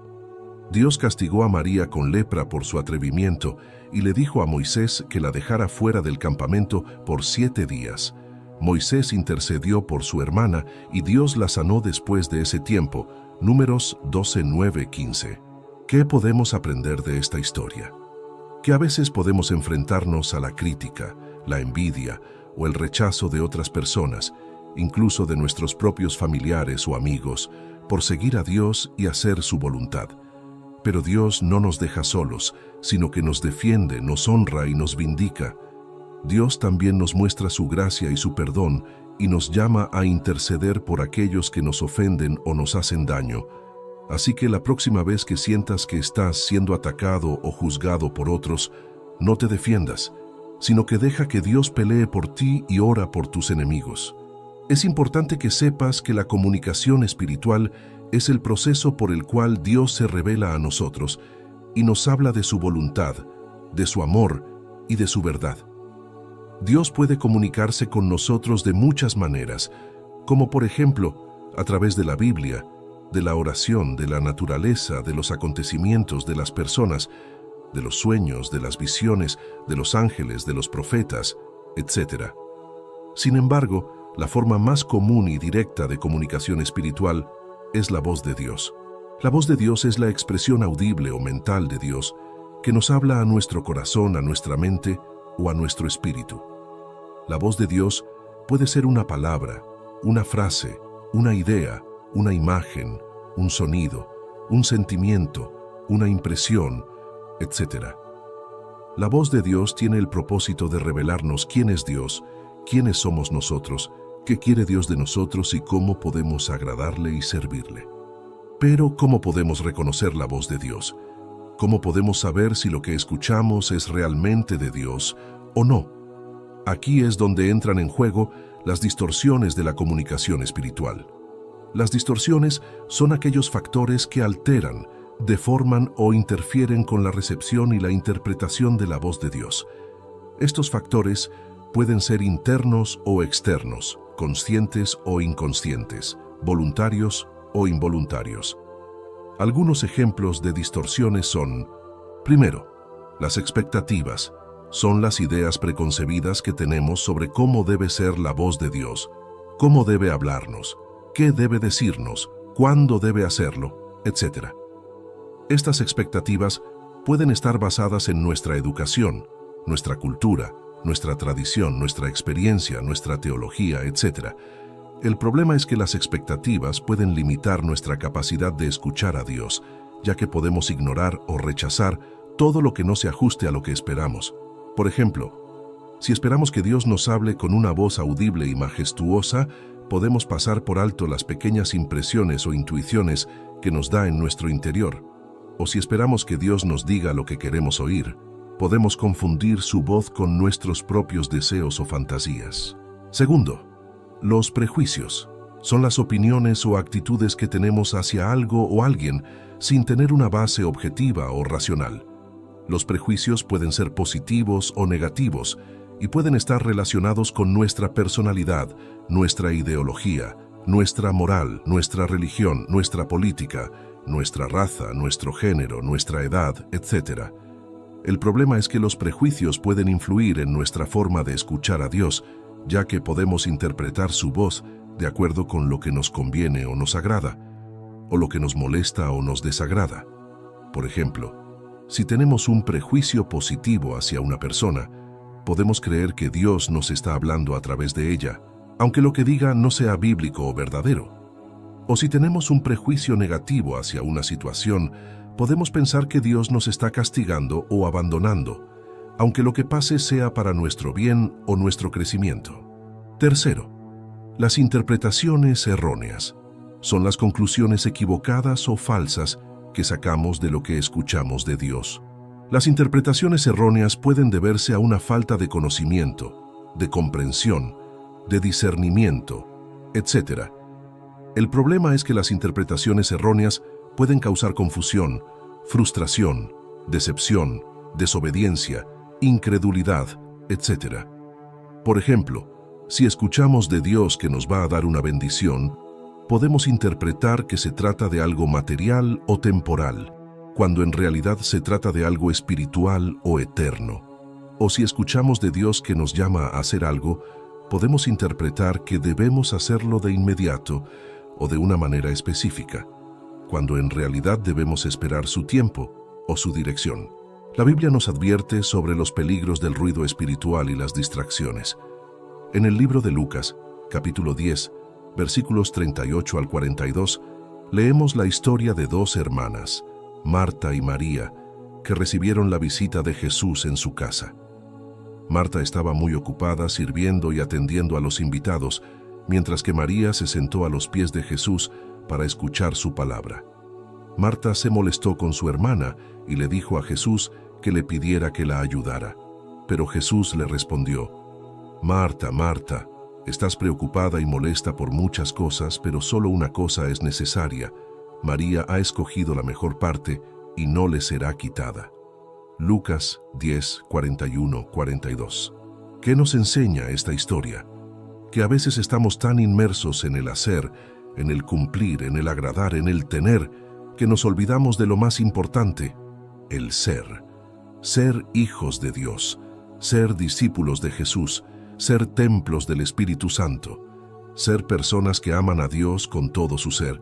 Dios castigó a María con lepra por su atrevimiento y le dijo a Moisés que la dejara fuera del campamento por 7 días. Moisés intercedió por su hermana y Dios la sanó después de ese tiempo. Números 12, 9, 15. ¿Qué podemos aprender de esta historia? Que a veces podemos enfrentarnos a la crítica, la envidia o el rechazo de otras personas, incluso de nuestros propios familiares o amigos, por seguir a Dios y hacer su voluntad. Pero Dios no nos deja solos, sino que nos defiende, nos honra y nos vindica. Dios también nos muestra su gracia y su perdón y nos llama a interceder por aquellos que nos ofenden o nos hacen daño. Así que la próxima vez que sientas que estás siendo atacado o juzgado por otros, no te defiendas, sino que deja que Dios pelee por ti y ora por tus enemigos. Es importante que sepas que la comunicación espiritual es el proceso por el cual Dios se revela a nosotros y nos habla de su voluntad, de su amor y de su verdad. Dios puede comunicarse con nosotros de muchas maneras, como por ejemplo, a través de la Biblia, de la oración, de la naturaleza, de los acontecimientos, de las personas, de los sueños, de las visiones, de los ángeles, de los profetas, etc. Sin embargo, la forma más común y directa de comunicación espiritual es la voz de Dios. La voz de Dios es la expresión audible o mental de Dios que nos habla a nuestro corazón, a nuestra mente o a nuestro espíritu. La voz de Dios puede ser una palabra, una frase, una idea, una imagen, un sonido, un sentimiento, una impresión, etc. La voz de Dios tiene el propósito de revelarnos quién es Dios, quiénes somos nosotros, qué quiere Dios de nosotros y cómo podemos agradarle y servirle. Pero, ¿cómo podemos reconocer la voz de Dios? ¿Cómo podemos saber si lo que escuchamos es realmente de Dios o no? Aquí es donde entran en juego las distorsiones de la comunicación espiritual. Las distorsiones son aquellos factores que alteran, deforman o interfieren con la recepción y la interpretación de la voz de Dios. Estos factores pueden ser internos o externos, conscientes o inconscientes, voluntarios o involuntarios. Algunos ejemplos de distorsiones son: primero, las expectativas. Son las ideas preconcebidas que tenemos sobre cómo debe ser la voz de Dios, cómo debe hablarnos, qué debe decirnos, cuándo debe hacerlo, etc. Estas expectativas pueden estar basadas en nuestra educación, nuestra cultura, nuestra tradición, nuestra experiencia, nuestra teología, etc. El problema es que las expectativas pueden limitar nuestra capacidad de escuchar a Dios, ya que podemos ignorar o rechazar todo lo que no se ajuste a lo que esperamos. Por ejemplo, si esperamos que Dios nos hable con una voz audible y majestuosa, podemos pasar por alto las pequeñas impresiones o intuiciones que nos da en nuestro interior. O si esperamos que Dios nos diga lo que queremos oír, podemos confundir su voz con nuestros propios deseos o fantasías. Segundo, los prejuicios. Son las opiniones o actitudes que tenemos hacia algo o alguien sin tener una base objetiva o racional. Los prejuicios pueden ser positivos o negativos y pueden estar relacionados con nuestra personalidad, nuestra ideología, nuestra moral, nuestra religión, nuestra política, nuestra raza, nuestro género, nuestra edad, etc. El problema es que los prejuicios pueden influir en nuestra forma de escuchar a Dios, ya que podemos interpretar su voz de acuerdo con lo que nos conviene o nos agrada, o lo que nos molesta o nos desagrada. Por ejemplo, si tenemos un prejuicio positivo hacia una persona, podemos creer que Dios nos está hablando a través de ella, aunque lo que diga no sea bíblico o verdadero. O si tenemos un prejuicio negativo hacia una situación, podemos pensar que Dios nos está castigando o abandonando, aunque lo que pase sea para nuestro bien o nuestro crecimiento. Tercero, las interpretaciones erróneas son las conclusiones equivocadas o falsas que sacamos de lo que escuchamos de Dios. Las interpretaciones erróneas pueden deberse a una falta de conocimiento, de comprensión, de discernimiento, etc. El problema es que las interpretaciones erróneas pueden causar confusión, frustración, decepción, desobediencia, incredulidad, etc. Por ejemplo, si escuchamos de Dios que nos va a dar una bendición, podemos interpretar que se trata de algo material o temporal, cuando en realidad se trata de algo espiritual o eterno. O si escuchamos de Dios que nos llama a hacer algo, podemos interpretar que debemos hacerlo de inmediato o de una manera específica, cuando en realidad debemos esperar su tiempo o su dirección. La Biblia nos advierte sobre los peligros del ruido espiritual y las distracciones. En el libro de Lucas, capítulo 10, versículos 38 al 42, leemos la historia de dos hermanas, Marta y María, que recibieron la visita de Jesús en su casa. Marta estaba muy ocupada sirviendo y atendiendo a los invitados, mientras que María se sentó a los pies de Jesús para escuchar su palabra. Marta se molestó con su hermana y le dijo a Jesús que le pidiera que la ayudara. Pero Jesús le respondió: Marta, Marta, estás preocupada y molesta por muchas cosas, pero solo una cosa es necesaria. María ha escogido la mejor parte y no le será quitada. Lucas 10, 41, 42. ¿Qué nos enseña esta historia? Que a veces estamos tan inmersos en el hacer, en el cumplir, en el agradar, en el tener, que nos olvidamos de lo más importante, el ser. Ser hijos de Dios, ser discípulos de Jesús, ser templos del Espíritu Santo, ser personas que aman a Dios con todo su ser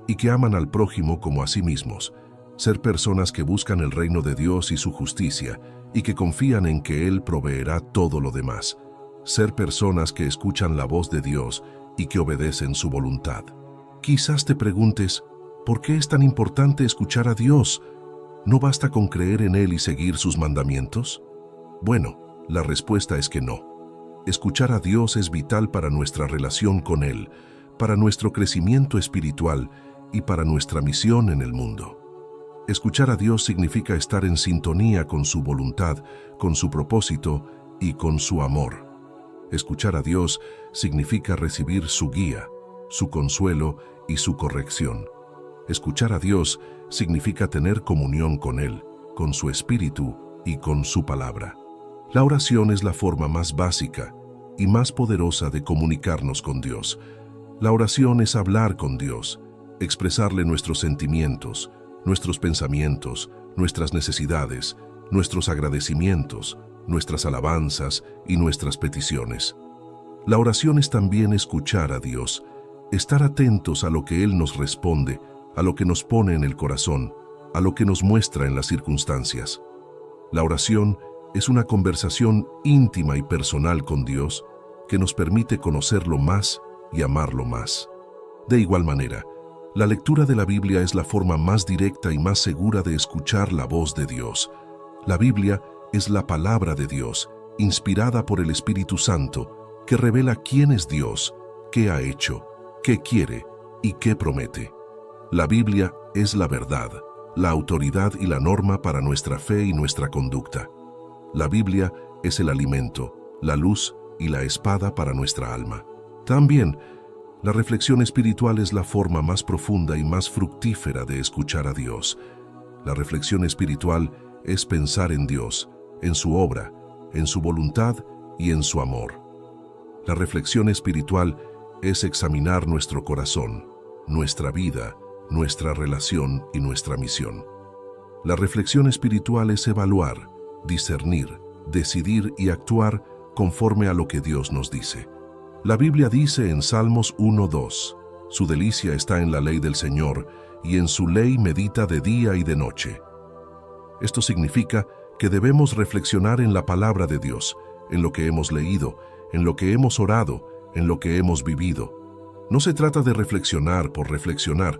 y que aman al prójimo como a sí mismos, ser personas que buscan el reino de Dios y su justicia y que confían en que Él proveerá todo lo demás, ser personas que escuchan la voz de Dios y que obedecen su voluntad. Quizás te preguntes, ¿por qué es tan importante escuchar a Dios? ¿No basta con creer en Él y seguir sus mandamientos? Bueno, la respuesta es que no. Escuchar a Dios es vital para nuestra relación con Él, para nuestro crecimiento espiritual y para nuestra misión en el mundo. Escuchar a Dios significa estar en sintonía con su voluntad, con su propósito y con su amor. Escuchar a Dios significa recibir su guía, su consuelo y su corrección. Escuchar a Dios significa tener comunión con Él, con su Espíritu y con su palabra. La oración es la forma más básica y más poderosa de comunicarnos con Dios. La oración es hablar con Dios, expresarle nuestros sentimientos, nuestros pensamientos, nuestras necesidades, nuestros agradecimientos, nuestras alabanzas y nuestras peticiones. La oración es también escuchar a Dios, estar atentos a lo que Él nos responde, a lo que nos pone en el corazón, a lo que nos muestra en las circunstancias. La oración es una conversación íntima y personal con Dios que nos permite conocerlo más y amarlo más. De igual manera, la lectura de la Biblia es la forma más directa y más segura de escuchar la voz de Dios. La Biblia es la palabra de Dios, inspirada por el Espíritu Santo, que revela quién es Dios, qué ha hecho, qué quiere y qué promete. La Biblia es la verdad, la autoridad y la norma para nuestra fe y nuestra conducta. La Biblia es el alimento, la luz y la espada para nuestra alma. También, la reflexión espiritual es la forma más profunda y más fructífera de escuchar a Dios. La reflexión espiritual es pensar en Dios, en su obra, en su voluntad y en su amor. La reflexión espiritual es examinar nuestro corazón, nuestra vida, nuestra relación y nuestra misión. La reflexión espiritual es evaluar, discernir, decidir y actuar conforme a lo que Dios nos dice. La Biblia dice en Salmos 1:2, «Su delicia está en la ley del Señor, y en su ley medita de día y de noche». Esto significa que debemos reflexionar en la palabra de Dios, en lo que hemos leído, en lo que hemos orado, en lo que hemos vivido. No se trata de reflexionar por reflexionar,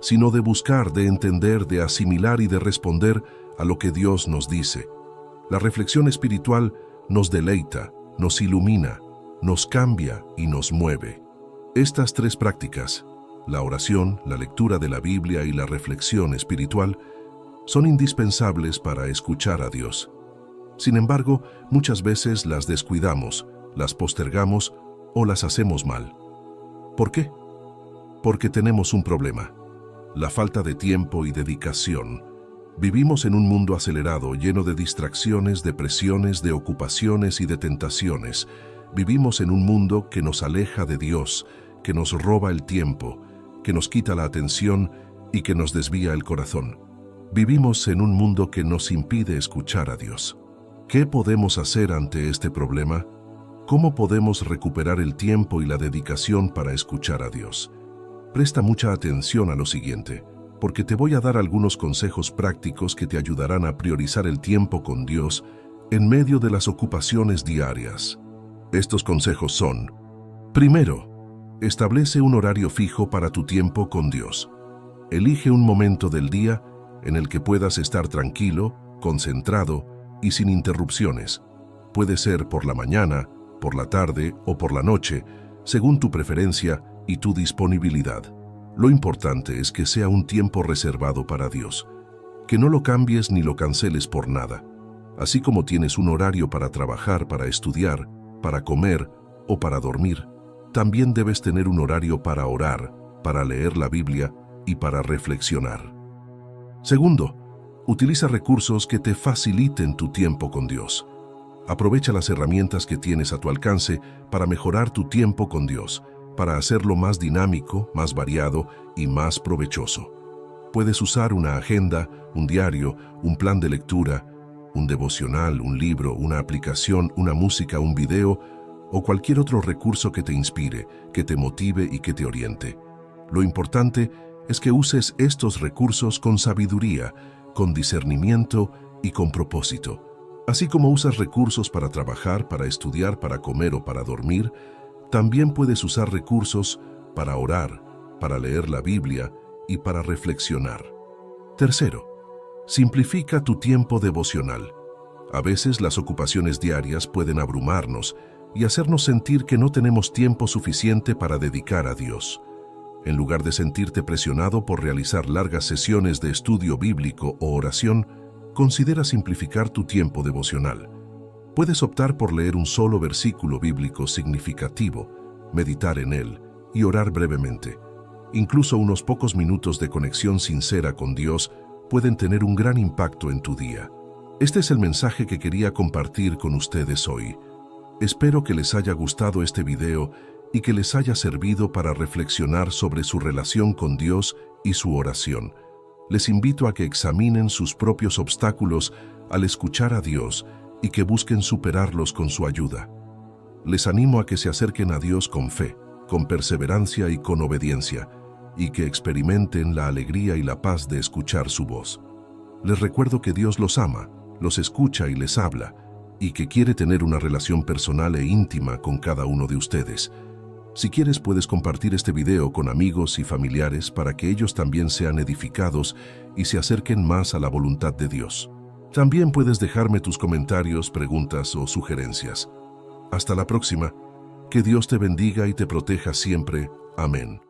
sino de buscar, de entender, de asimilar y de responder a lo que Dios nos dice. La reflexión espiritual nos deleita, nos ilumina, nos cambia y nos mueve. Estas tres prácticas, la oración, la lectura de la Biblia y la reflexión espiritual, son indispensables para escuchar a Dios. Sin embargo, muchas veces las descuidamos, las postergamos o las hacemos mal. ¿Por qué? Porque tenemos un problema: la falta de tiempo y dedicación. Vivimos en un mundo acelerado, lleno de distracciones, de presiones, de ocupaciones y de tentaciones. Vivimos en un mundo que nos aleja de Dios, que nos roba el tiempo, que nos quita la atención y que nos desvía el corazón. Vivimos en un mundo que nos impide escuchar a Dios. ¿Qué podemos hacer ante este problema? ¿Cómo podemos recuperar el tiempo y la dedicación para escuchar a Dios? Presta mucha atención a lo siguiente, porque te voy a dar algunos consejos prácticos que te ayudarán a priorizar el tiempo con Dios en medio de las ocupaciones diarias. Estos consejos son: primero, establece un horario fijo para tu tiempo con Dios. Elige un momento del día en el que puedas estar tranquilo, concentrado y sin interrupciones. Puede ser por la mañana, por la tarde o por la noche, según tu preferencia y tu disponibilidad. Lo importante es que sea un tiempo reservado para Dios, que no lo cambies ni lo canceles por nada. Así como tienes un horario para trabajar, para estudiar, para comer o para dormir, también debes tener un horario para orar, para leer la Biblia y para reflexionar. Segundo, utiliza recursos que te faciliten tu tiempo con Dios. Aprovecha las herramientas que tienes a tu alcance para mejorar tu tiempo con Dios, para hacerlo más dinámico, más variado y más provechoso. Puedes usar una agenda, un diario, un plan de lectura, un devocional, un libro, una aplicación, una música, un video o cualquier otro recurso que te inspire, que te motive y que te oriente. Lo importante es que uses estos recursos con sabiduría, con discernimiento y con propósito. Así como usas recursos para trabajar, para estudiar, para comer o para dormir, también puedes usar recursos para orar, para leer la Biblia y para reflexionar. Tercero, simplifica tu tiempo devocional. A veces las ocupaciones diarias pueden abrumarnos y hacernos sentir que no tenemos tiempo suficiente para dedicar a Dios. En lugar de sentirte presionado por realizar largas sesiones de estudio bíblico o oración, considera simplificar tu tiempo devocional. Puedes optar por leer un solo versículo bíblico significativo, meditar en él y orar brevemente. Incluso unos pocos minutos de conexión sincera con Dios pueden tener un gran impacto en tu día. Este es el mensaje que quería compartir con ustedes hoy. Espero que les haya gustado este video y que les haya servido para reflexionar sobre su relación con Dios y su oración. Les invito a que examinen sus propios obstáculos al escuchar a Dios y que busquen superarlos con su ayuda. Les animo a que se acerquen a Dios con fe, con perseverancia y con obediencia, y que experimenten la alegría y la paz de escuchar su voz. Les recuerdo que Dios los ama, los escucha y les habla, y que quiere tener una relación personal e íntima con cada uno de ustedes. Si quieres, puedes compartir este video con amigos y familiares para que ellos también sean edificados y se acerquen más a la voluntad de Dios. También puedes dejarme tus comentarios, preguntas o sugerencias. Hasta la próxima. Que Dios te bendiga y te proteja siempre. Amén.